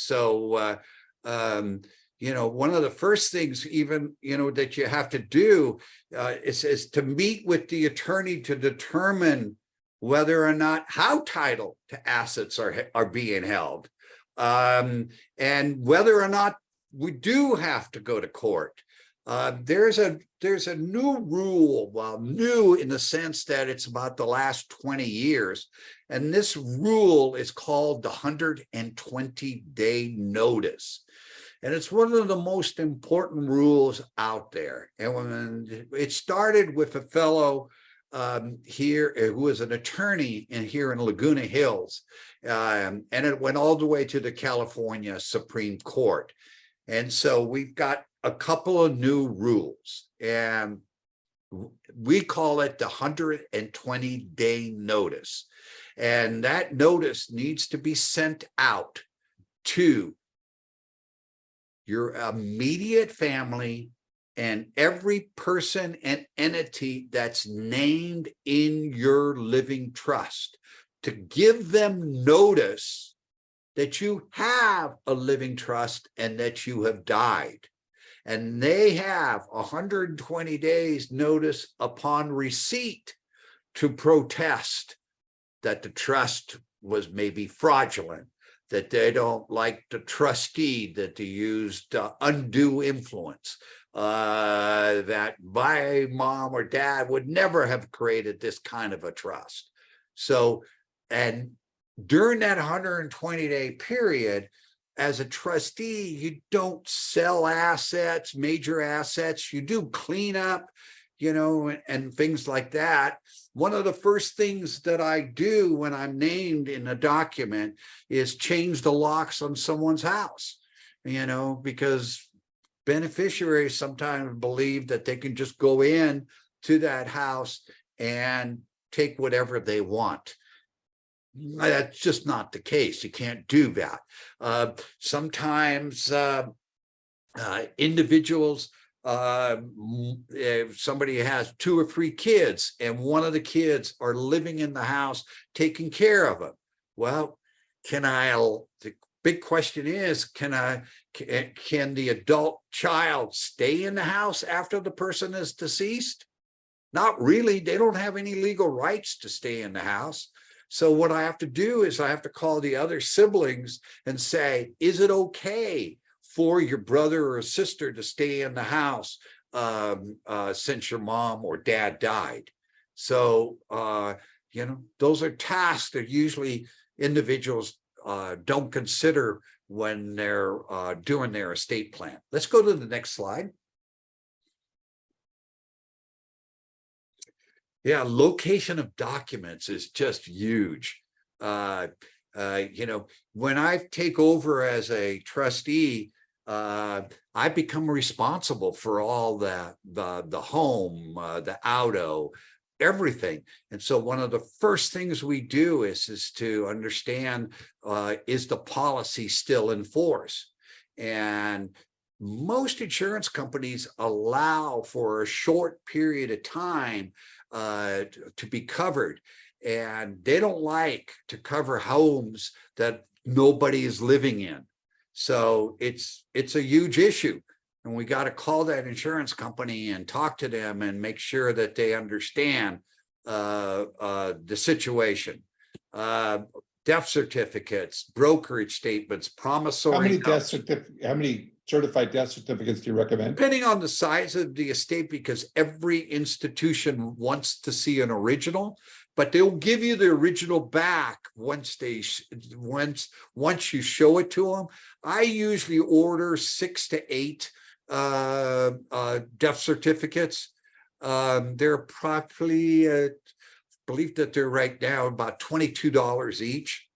of the first things even, that you have to do is to meet with the attorney to determine whether or not how title to assets are being held, and whether or not we do have to go to court. There's a new rule, well, new in the sense that it's about the last 20 years. And this rule is called the 120-day notice. And it's one of the most important rules out there. And when it started with a fellow here who was an attorney here in Laguna Hills, and it went all the way to the California Supreme Court. And so we've got a couple of new rules, and we call it the 120-day notice. And that notice needs to be sent out to your immediate family and every person and entity that's named in your living trust, to give them notice that you have a living trust and that you have died. And they have 120 days notice upon receipt to protest that the trust was maybe fraudulent, that they don't like the trustee, that they used undue influence, that my mom or dad would never have created this kind of a trust. So, and during that 120-day period, as a trustee, you don't sell assets, major assets, you do cleanup, and things like that. One of the first things that I do when I'm named in a document is change the locks on someone's house, because beneficiaries sometimes believe that they can just go in to that house and take whatever they want. That's just not the case. You can't do that. Sometimes individuals, if somebody has 2 or 3 kids and one of the kids are living in the house taking care of them, well, the big question is, can the adult child stay in the house after the person is deceased? Not really. They don't have any legal rights to stay in the house. So what I have to do is I have to call the other siblings and say, is it okay for your brother or sister to stay in the house since your mom or dad died? So, those are tasks that usually individuals don't consider when they're doing their estate plan. Let's go to the next slide. Yeah, location of documents is just huge. When I take over as a trustee, I become responsible for all the home, the auto, everything. And so one of the first things we do is to understand, is the policy still in force? And most insurance companies allow for a short period of time to be covered, and they don't like to cover homes that nobody is living in. So it's a huge issue, and we got to call that insurance company and talk to them and make sure that they understand the situation. Death certificates, brokerage statements, promissory notes. How many certified death certificates do you recommend? Depending on the size of the estate, because every institution wants to see an original, but they'll give you the original back once you show it to them. I usually order 6 to 8 death certificates. They're probably, believe that they're right now about $22 each.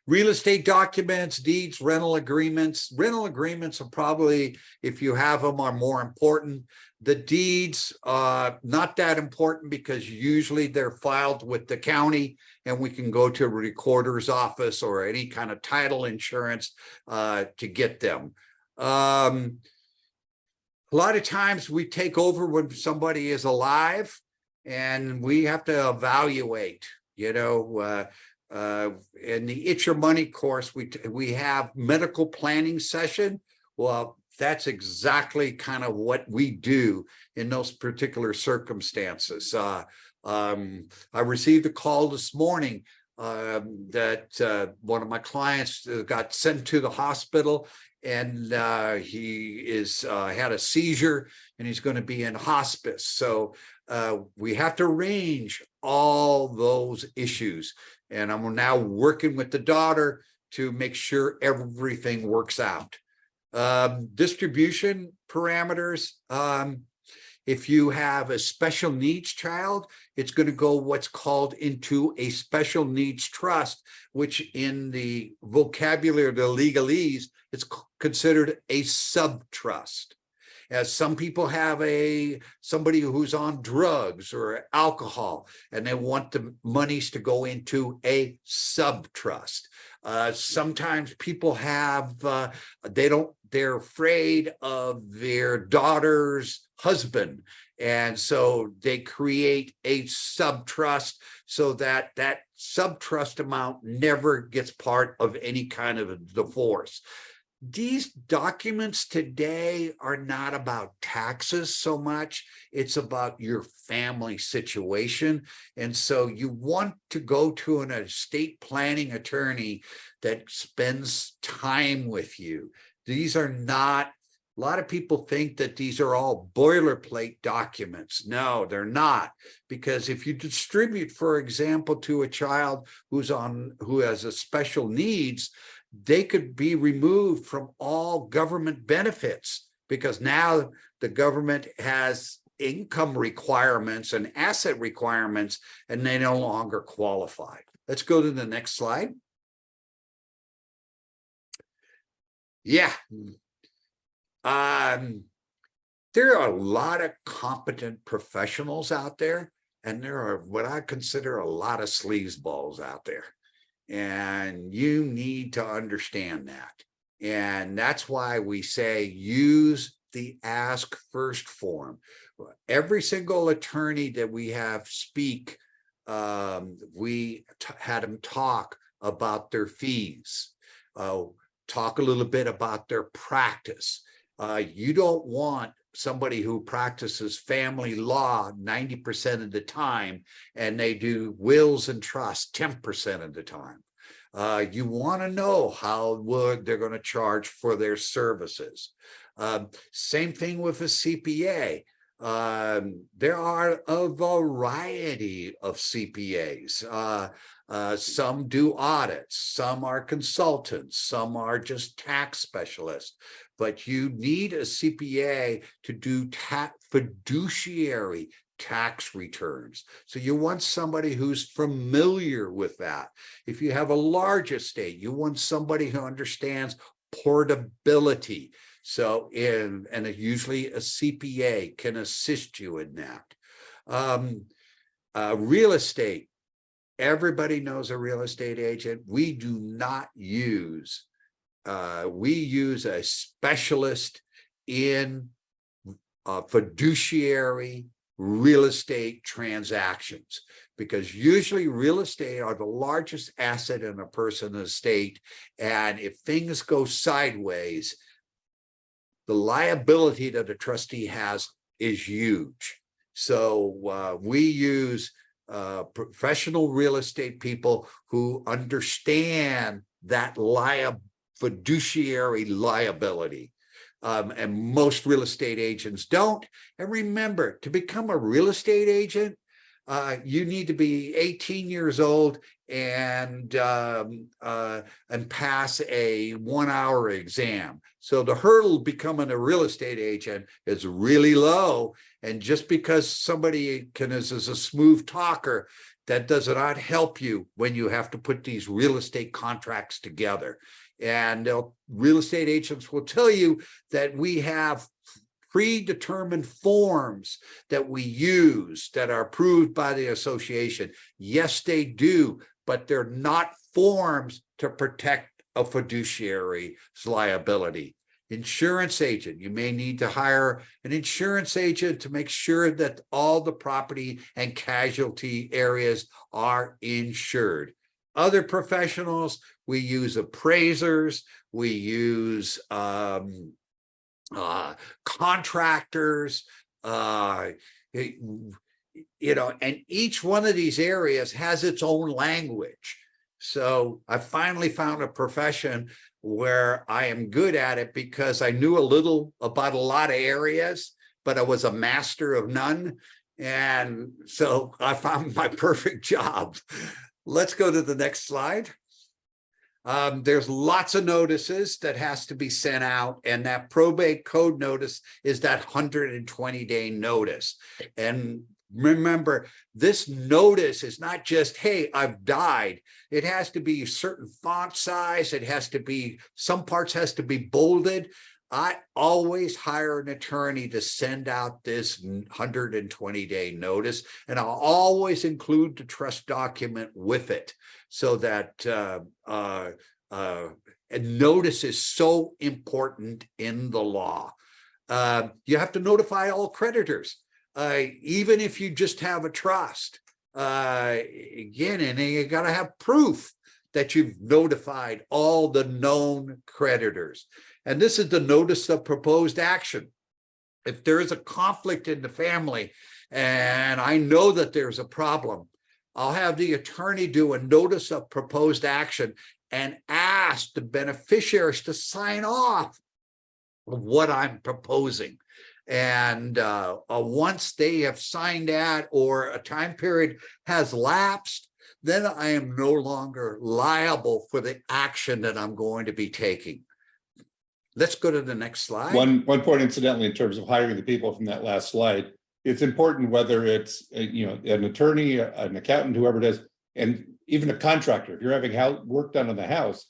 Real estate documents, deeds, rental agreements. Rental agreements are probably, if you have them, are more important. The deeds, not that important because usually they're filed with the county and we can go to a recorder's office or any kind of title insurance to get them. A lot of times we take over when somebody is alive and we have to evaluate, you know, in the It's Your Money course, we have medical planning session. Well, that's exactly kind of what we do in those particular circumstances. I received a call this morning that one of my clients got sent to the hospital, and he is had a seizure and he's going to be in hospice. So we have to arrange all those issues. And I'm now working with the daughter to make sure everything works out. Distribution parameters. If you have a special needs child, it's going to go what's called into a special needs trust, which in the vocabulary of the legalese, it's considered a sub-trust. As some people have somebody who's on drugs or alcohol, and they want the monies to go into a sub-trust. Sometimes people have, they're afraid of their daughter's husband. And so they create a sub-trust so that that sub-trust amount never gets part of any kind of a divorce. These documents today are not about taxes so much. It's about your family situation. And so you want to go to an estate planning attorney that spends time with you. These are not, a lot of people think that these are all boilerplate documents. No, they're not. Because if you distribute, for example, to a child who has a special needs, they could be removed from all government benefits because now the government has income requirements and asset requirements and they no longer qualify. Let's go to the next slide. Yeah. There are a lot of competent professionals out there, and there are what I consider a lot of sleazeballs out there. And you need to understand that. And that's why we say use the ask first form. Every single attorney that we have speak, we had them talk about their fees, talk a little bit about their practice. You don't want somebody who practices family law 90% of the time and they do wills and trusts 10% of the time. You want to know how they're going to charge for their services. Same thing with a CPA. There are a variety of CPAs. Some do audits, some are consultants, some are just tax specialists, but you need a CPA to do fiduciary tax returns. So you want somebody who's familiar with that. If you have a large estate, you want somebody who understands portability. So usually a CPA can assist you in that. Real estate. Everybody knows a real estate agent. We do not use, we use a specialist in fiduciary real estate transactions, because usually real estate are the largest asset in a person's estate. And if things go sideways, the liability that a trustee has is huge. So we use professional real estate people who understand that fiduciary liability. And most real estate agents don't. And remember, to become a real estate agent, you need to be 18 years old and pass a 1-hour exam. So the hurdle becoming a real estate agent is really low. And just because somebody is a smooth talker, that does not help you when you have to put these real estate contracts together. And real estate agents will tell you that we have predetermined forms that we use that are approved by the association. Yes, they do, but they're not forms to protect a fiduciary's liability. Insurance agent, you may need to hire an insurance agent to make sure that all the property and casualty areas are insured. Other professionals, we use appraisers, we use contractors, and each one of these areas has its own language. So I finally found a profession where I am good at it because I knew a little about a lot of areas, but I was a master of none. And so I found my perfect job. Let's go to the next slide. There's lots of notices that has to be sent out, and that probate code notice is that 120-day notice. And remember, this notice is not just, hey, I've died. It has to be a certain font size. It has to be, some parts has to be bolded. I always hire an attorney to send out this 120-day notice, and I'll always include the trust document with it, so that a notice is so important in the law. You have to notify all creditors, even if you just have a trust. Again, and you got to have proof that you've notified all the known creditors. And this is the notice of proposed action. If there is a conflict in the family and I know that there's a problem, I'll have the attorney do a notice of proposed action and ask the beneficiaries to sign off on what I'm proposing. And once they have signed that, or a time period has lapsed, then I am no longer liable for the action that I'm going to be taking. Let's go to the next slide. One point, incidentally, in terms of hiring the people from that last slide, it's important whether it's an attorney, an accountant, whoever it is, and even a contractor. If you're having work done on the house,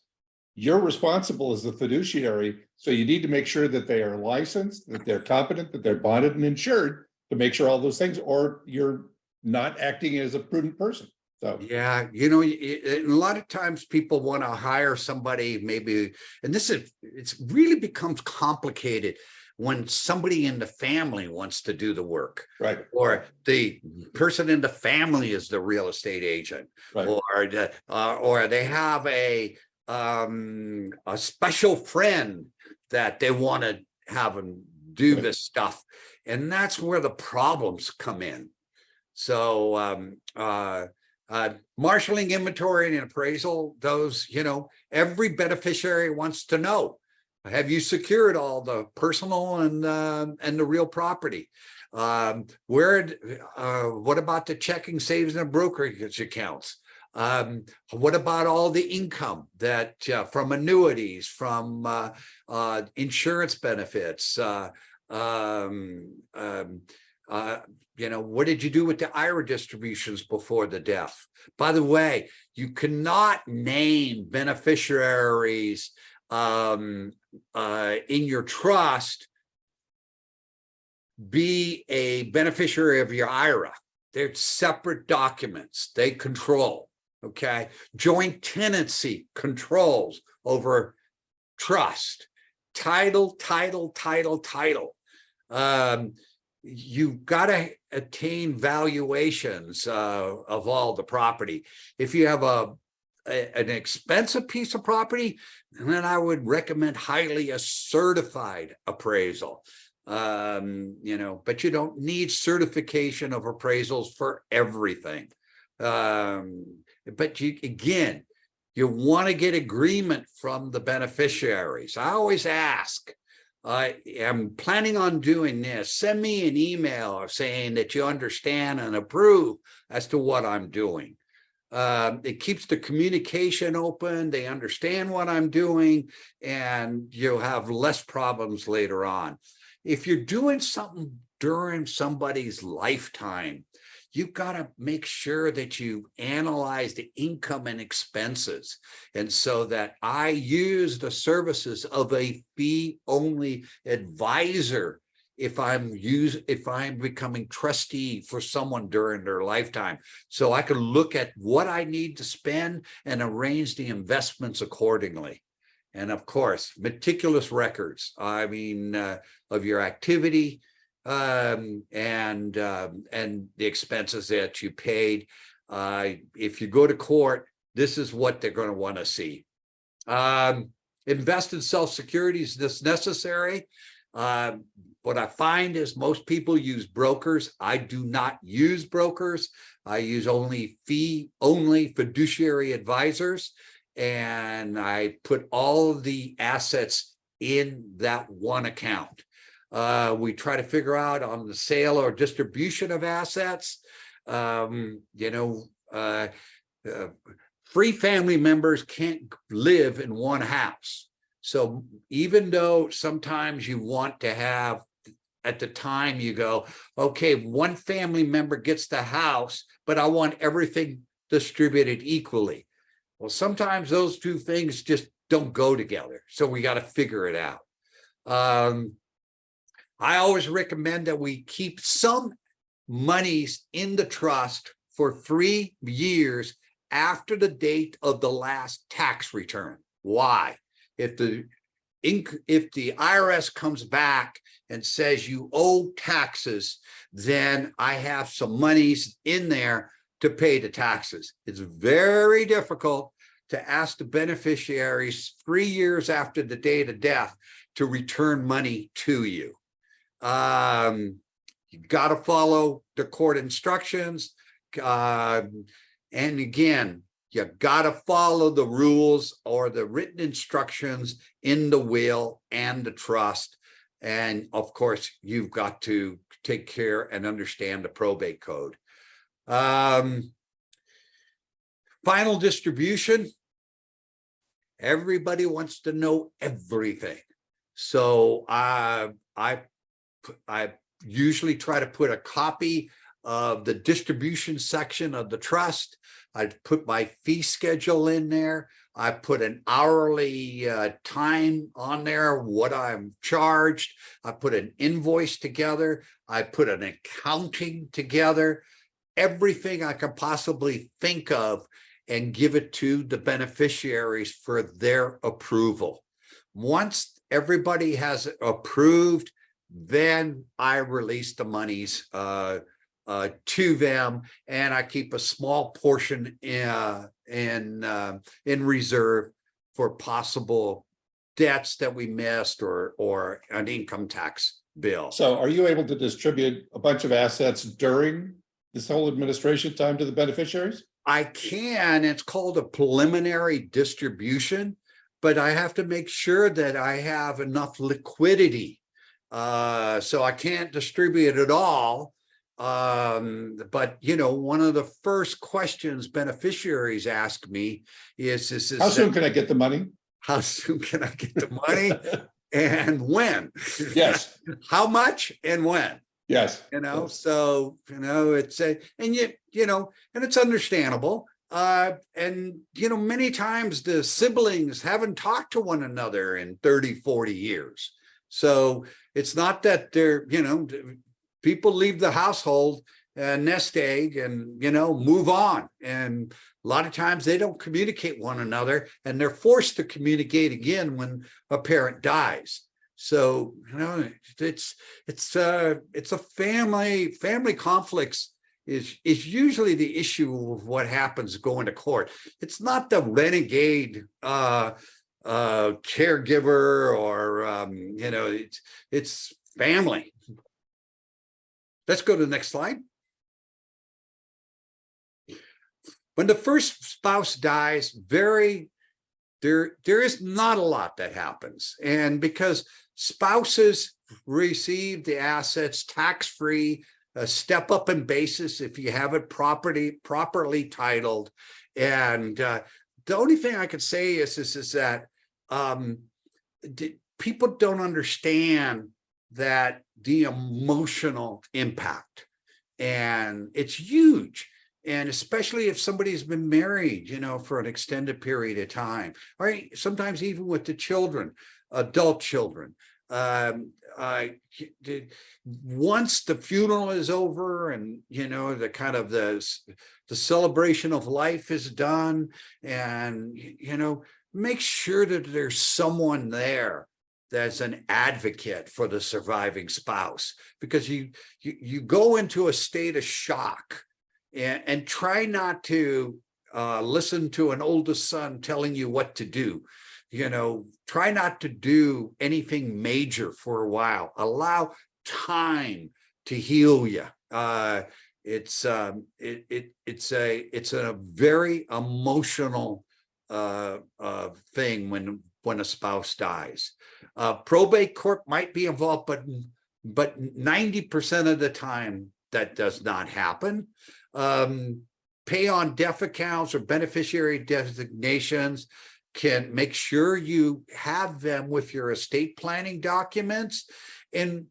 you're responsible as the fiduciary. So you need to make sure that they are licensed, that they're competent, that they're bonded and insured, to make sure all those things, or you're not acting as a prudent person. So yeah, a lot of times people want to hire somebody, maybe, and it's really becomes complicated when somebody in the family wants to do the work, right? Or the person in the family is the real estate agent, right. Or they have a special friend that they want to have and do right. this stuff, and that's where the problems come in. So marshaling, inventory, and appraisal, those, every beneficiary wants to know, have you secured all the personal and the real property? What about the checking, savings, and brokerage accounts? What about all the income that from annuities, from insurance benefits? What did you do with the IRA distributions before the death? By the way, you cannot name beneficiaries in your trust be a beneficiary of your IRA. They're separate documents. They control, okay? Joint tenancy controls over trust. Title. You've got to attain valuations of all the property. If you have an expensive piece of property, then I would recommend highly a certified appraisal. But you don't need certification of appraisals for everything. But you want to get agreement from the beneficiaries. I always ask, I am planning on doing this. Send me an email saying that you understand and approve as to what I'm doing. It keeps the communication open. They understand what I'm doing, and you'll have less problems later on. If you're doing something during somebody's lifetime, you've got to make sure that you analyze the income and expenses. And so that I use the services of a fee-only advisor if I'm becoming trustee for someone during their lifetime. So I can look at what I need to spend and arrange the investments accordingly. And of course, meticulous records, of your activity, and the expenses that you paid. If you go to court, this is what they're going to want to see. Invest in self-security is this necessary. What I find is most people use brokers. I do not use brokers. I use only fee-only fiduciary advisors, and I put all of the assets in that one account. We try to figure out on the sale or distribution of assets. Free family members can't live in one house. So even though sometimes you want to have, at the time you go, okay, one family member gets the house, but I want everything distributed equally. Well, sometimes those two things just don't go together. So we got to figure it out. I always recommend that we keep some monies in the trust for 3 years after the date of the last tax return. Why? If the IRS comes back and says you owe taxes, then I have some monies in there to pay the taxes. It's very difficult to ask the beneficiaries 3 years after the date of death to return money to you. You've got to follow the court instructions. And again, you got to follow the rules or the written instructions in the will and the trust. And of course, you've got to take care and understand the probate code. Final distribution. Everybody wants to know everything. So I usually try to put a copy of the distribution section of the trust. I put my fee schedule in there. I put an hourly time on there, what I'm charged. I put an invoice together. I put an accounting together, everything I could possibly think of, and give it to the beneficiaries for their approval. Once everybody has approved, then I release the monies to them, and I keep a small portion in reserve for possible debts that we missed or an income tax bill. So are you able to distribute a bunch of assets during this whole administration time to the beneficiaries? I can. It's called a preliminary distribution, but I have to make sure that I have enough liquidity. So I can't distribute it all. But one of the first questions beneficiaries ask me is how soon can I get the money? How soon can I get the money? And when? Yes. How much and when? Yes. So it's and it's understandable. And many times the siblings haven't talked to one another in 30, 40 years. So it's not that they're, people leave the household, nest egg, and move on. And a lot of times they don't communicate one another, and they're forced to communicate again when a parent dies. So it's a family conflicts is usually the issue of what happens going to court. It's not the renegade caregiver or it's family. Let's go to the next slide. When the first spouse dies, there is not a lot that happens. And because spouses receive the assets tax-free, step up in basis if you have it properly titled. And the only thing I could say is that people don't understand that the emotional impact, and it's huge. And especially if somebody's been married, for an extended period of time, right? Sometimes even with the children, adult children. Once the funeral is over and, the kind of the celebration of life is done, and, make sure that there's someone there that's an advocate for the surviving spouse, because you go into a state of shock. And try not to listen to an oldest son telling you what to do. Try not to do anything major for a while. Allow time to heal you. It's a very emotional thing when a spouse dies. Probate court might be involved, but 90% of the time that does not happen. Pay on death accounts or beneficiary designations, can make sure you have them with your estate planning documents. And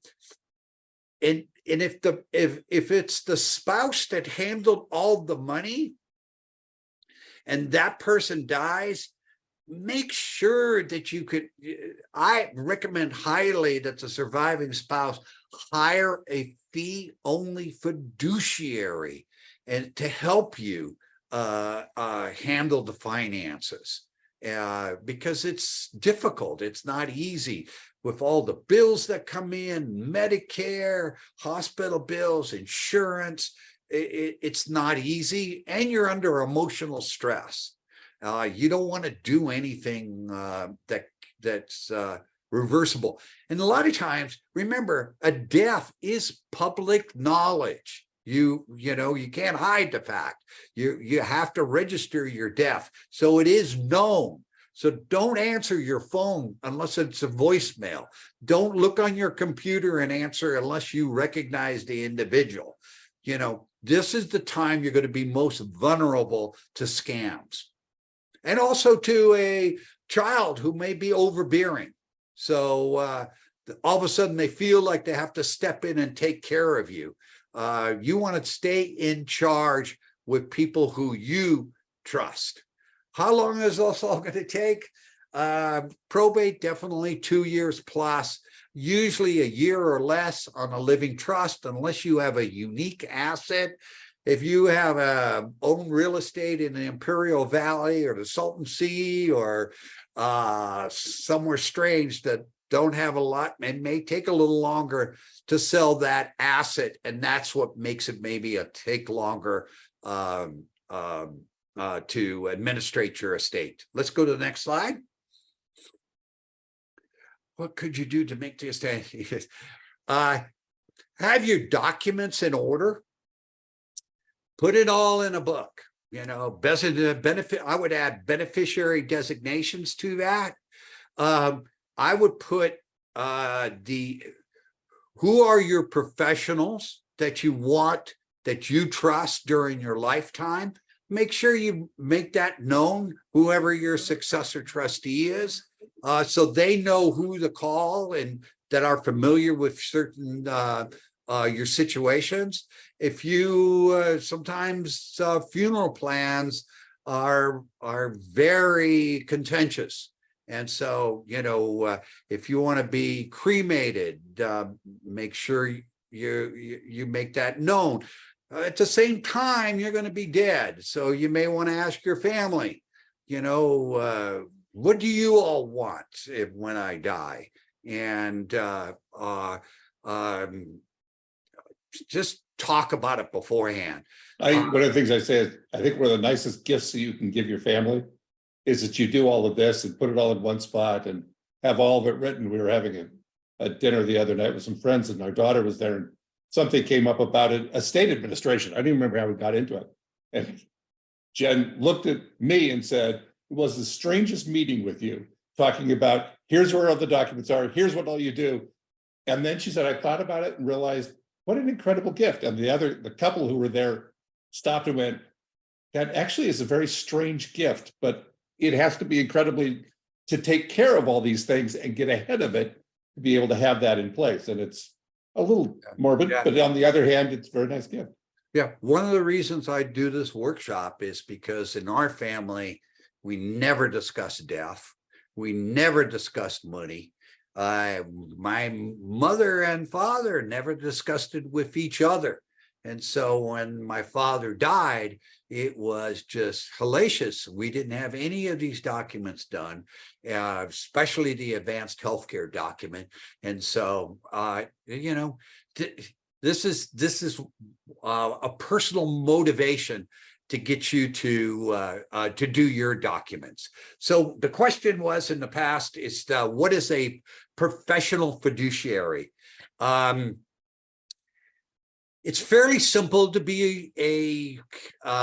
if it's the spouse that handled all the money and that person dies, make sure that I recommend highly that the surviving spouse hire a fee-only fiduciary and to help you handle the finances, because it's difficult. It's not easy with all the bills that come in, Medicare, hospital bills, insurance. It's not easy, and you're under emotional stress. You don't want to do anything that's reversible. And a lot of times, remember, a death is public knowledge. You can't hide the fact. You have to register your death, so it is known. So don't answer your phone unless it's a voicemail. Don't look on your computer and answer unless you recognize the individual. This is the time you're going to be most vulnerable to scams, and also to a child who may be overbearing. So all of a sudden they feel like they have to step in and take care of you. You want to stay in charge with people who you trust. How long is this all going to take? Probate, definitely 2 years plus, usually a year or less on a living trust, unless you have a unique asset. If you have own real estate in the Imperial Valley or the Salton Sea or somewhere strange that don't have a lot, it may take a little longer to sell that asset, and that's what makes it maybe take longer to administrate your estate. Let's go to the next slide. What could you do to make the estate? Have your documents in order. Put it all in a book. Benefit. I would add beneficiary designations to that. I would put who are your professionals that you want, that you trust during your lifetime. Make sure you make that known, whoever your successor trustee is, so they know who to call and that are familiar with certain your situations. If you sometimes funeral plans are very contentious. And so, if you want to be cremated, make sure you make that known. At the same time, you're going to be dead. So you may want to ask your family, what do you all want when I die? And just talk about it beforehand. One of the things I say is, I think one of the nicest gifts that you can give your family is that you do all of this and put it all in one spot and have all of it written. We were having a dinner the other night with some friends, and our daughter was there, and something came up about estate administration. I don't even remember how we got into it. And Jen looked at me and said, it was the strangest meeting with you, talking about here's where all the documents are, here's what all you do. And then she said, I thought about it and realized what an incredible gift. And the couple who were there stopped and went, that actually is a very strange gift, but it has to be incredibly to take care of all these things and get ahead of it to be able to have that in place. And it's a little morbid, but on the other hand, it's a very nice gift. Yeah, one of the reasons I do this workshop is because in our family, we never discussed death. We never discussed money. My mother and father never discussed it with each other. And so when my father died, it was just hellacious. We didn't have any of these documents done, especially the advanced healthcare document. And so, you know, this is a personal motivation to get you to do your documents. So the question was in the past is what is a professional fiduciary? It's fairly simple to be a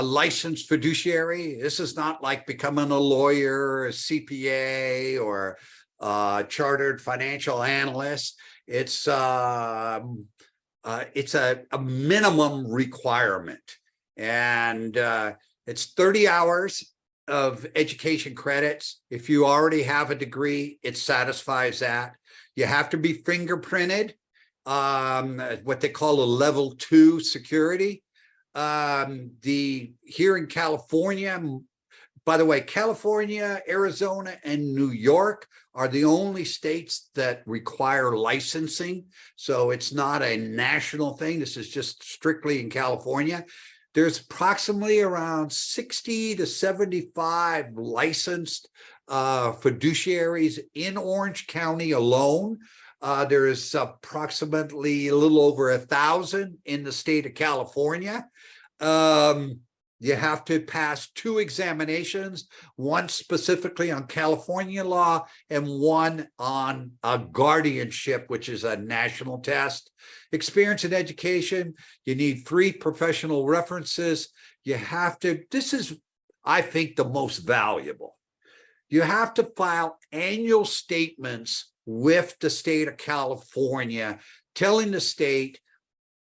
licensed fiduciary. This is not like becoming a lawyer, a CPA, or a chartered financial analyst. It's a minimum requirement, and it's 30 hours of education credits. If you already have a degree, it satisfies that. You have to be fingerprinted, what they call a level 2 security. Here in California, by the way, California, Arizona, and New York are the only states that require licensing. So it's not a national thing. This is just strictly in California. There's approximately around 60 to 75 licensed fiduciaries in Orange County alone. There is approximately a little over 1,000 in the state of California. You have to pass 2 examinations, one specifically on California law and one on guardianship, which is a national test. Experience and education, you need 3 professional references. You have to, this is, I think, the most valuable. You have to file annual statements with the state of California, telling the state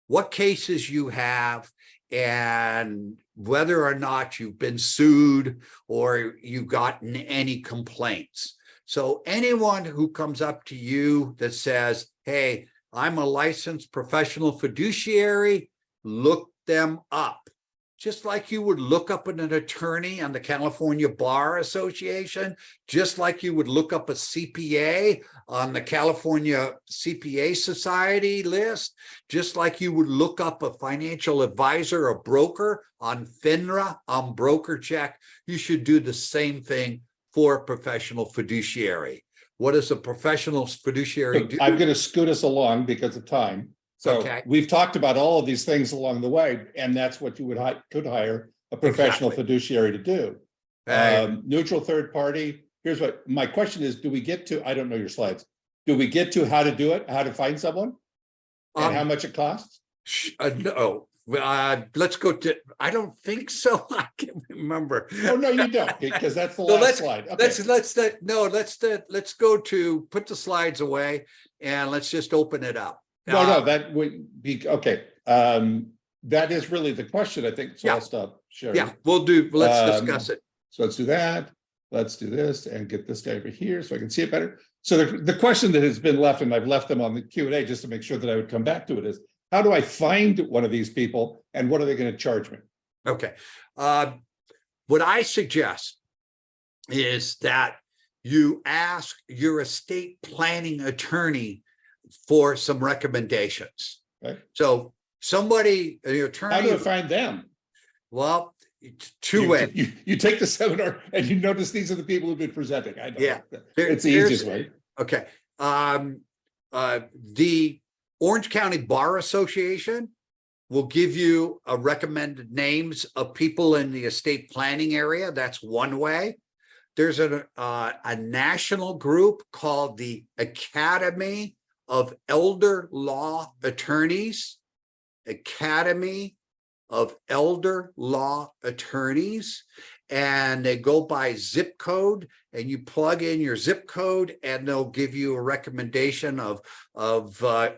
what cases you have and whether or not you've been sued or you've gotten any complaints. So anyone who comes up to you that says, hey, I'm a licensed professional fiduciary, look them up. Just like you would look up an attorney on the California Bar Association, just like you would look up a CPA on the California CPA Society list, just like you would look up a financial advisor, a broker on FINRA, on Broker Check, you should do the same thing for a professional fiduciary. What does a professional fiduciary do? I'm going to scoot us along because of time. So we've talked about all of these things along the way, and that's what you could hire a professional fiduciary to do. Neutral third party. Here's what my question is: do we get to? I don't know your slides. Do we get to how to do it? How to find someone, and how much it costs? No. Let's go to. I don't think so. I can't remember. Oh no, you don't, because that's the last slide. Okay. Let's go to put the slides away and let's just open it up. No, that would be okay. That is really the question, I think. So I'll stop sharing. Yeah, let's discuss it. So let's do that. Let's do this and get this guy over here so I can see it better. So the question that has been left, and I've left them on the Q&A just to make sure that I would come back to it, is how do I find one of these people and what are they going to charge me? Okay. What I suggest is that you ask your estate planning attorney for some recommendations. Okay. So somebody, an attorney. How do I find them? Well, it's 2 ways. You take the seminar and you notice these are the people who've been presenting. I know. Yeah. It's the easiest way. Okay. The Orange County Bar Association will give you a recommended names of people in the estate planning area. That's one way. There's a national group called the Academy of Elder Law Attorneys, Academy of Elder Law Attorneys. and they go by zip code, and you plug in your zip code and they'll give you a recommendation of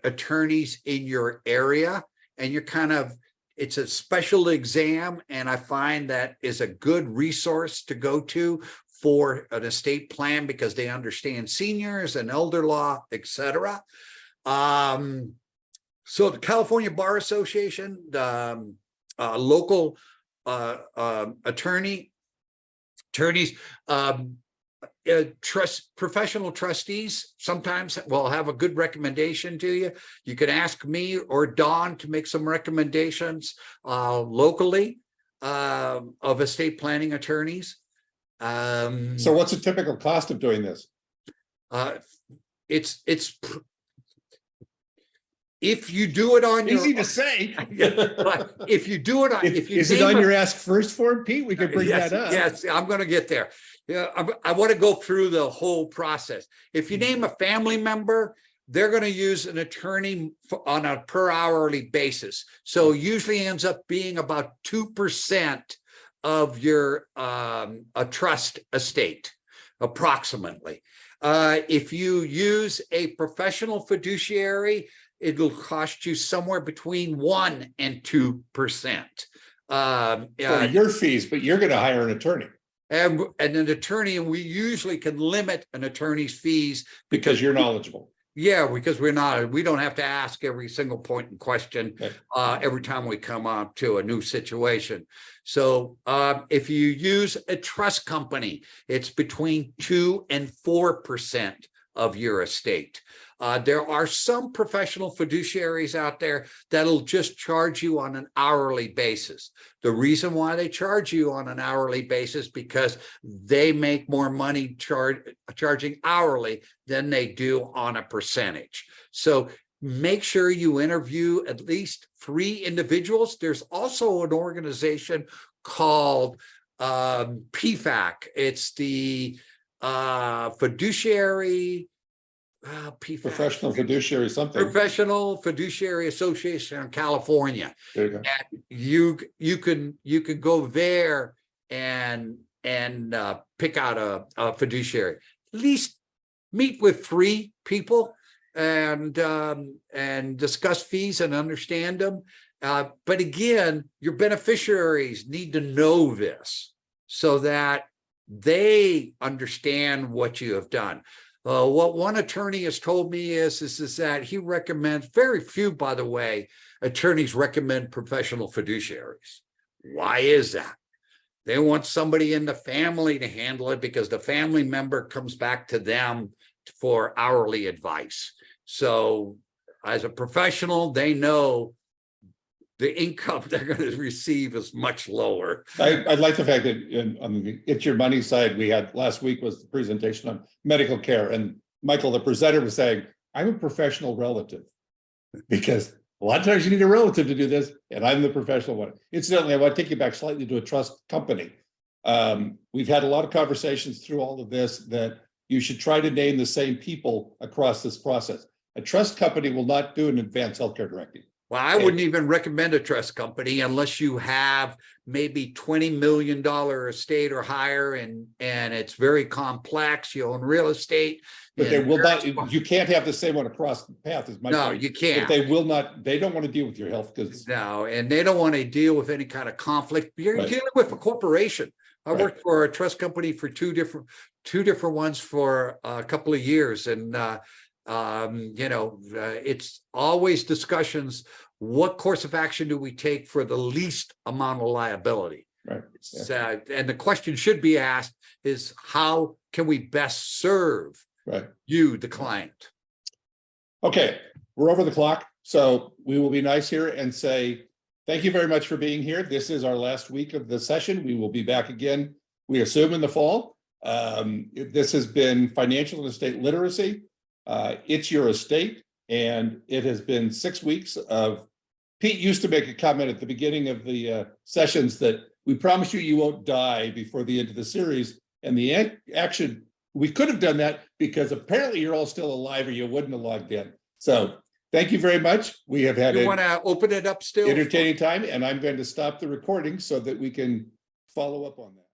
attorneys in your area. And you're kind of, it's a special exam, and I find that is a good resource to go to for an estate plan because they understand seniors and elder law, etc. So the California Bar Association, local attorneys, professional trustees sometimes will have a good recommendation to you. You can ask me or Dawn to make some recommendations locally of estate planning attorneys. So what's a typical cost of doing this? It's if you do it on Easy to say. but if you do it on, if you is it on your ask first form, Pete? We could bring that up. Yes, I'm going to get there. Yeah, I want to go through the whole process. If you name a family member, they're going to use an attorney on a per hourly basis. So usually ends up being about 2% of your a trust estate, approximately. If you use a professional fiduciary, it'll cost you somewhere between 1% and 2%. For your fees, but you're going to hire an attorney. And an attorney, and we usually can limit an attorney's fees because you're knowledgeable. Yeah, because we don't have to ask every single point in question every time we come up to a new situation. So if you use a trust company, it's between 2% and 4% of your estate. There are some professional fiduciaries out there that'll just charge you on an hourly basis. The reason why they charge you on an hourly basis because they make more money charging hourly than they do on a percentage. So make sure you interview at least 3 individuals. There's also an organization called PFAC. It's the fiduciary professional fiduciary something. Professional Fiduciary Association of California. There you go. And you can go there and pick out a fiduciary. At least meet with 3 people and discuss fees and understand them. But again, your beneficiaries need to know this so that they understand what you have done. What one attorney has told me is that he recommends, very few, by the way, attorneys recommend professional fiduciaries. Why is that? They want somebody in the family to handle it because the family member comes back to them for hourly advice. So as a professional, they know the income they're going to receive is much lower. I like the fact that on the It's Your Money side, we had last week was the presentation on medical care. And Michael, the presenter, was saying, I'm a professional relative because a lot of times you need a relative to do this. And I'm the professional one. Incidentally, I want to take you back slightly to a trust company. We've had a lot of conversations through all of this that you should try to name the same people across this process. A trust company will not do an advanced healthcare directive. Well, I wouldn't even recommend a trust company unless you have maybe $20 million estate or higher, and it's very complex. You own real estate. But they will not, you can't have the same one across the path as my point. You can't. But they will not, they don't want to deal with your health because. No, and they don't want to deal with any kind of conflict. You're dealing with a corporation. I worked for a trust company for two different ones for a couple of years, and it's always discussions. What course of action do we take for the least amount of liability? Right. And the question should be asked is, how can we best serve you, the client? Okay, we're over the clock, so we will be nice here and say thank you very much for being here. This is our last week of the session. We will be back again, we assume, in the fall. This has been Financial and Estate Literacy. It's Your Estate, and it has been 6 weeks of. Pete used to make a comment at the beginning of the sessions that we promise you won't die before the end of the series. And the action, we could have done that because apparently you're all still alive or you wouldn't have logged in. So thank you very much. We have had You want to open it up still? Entertaining time, and I'm going to stop the recording so that we can follow up on that.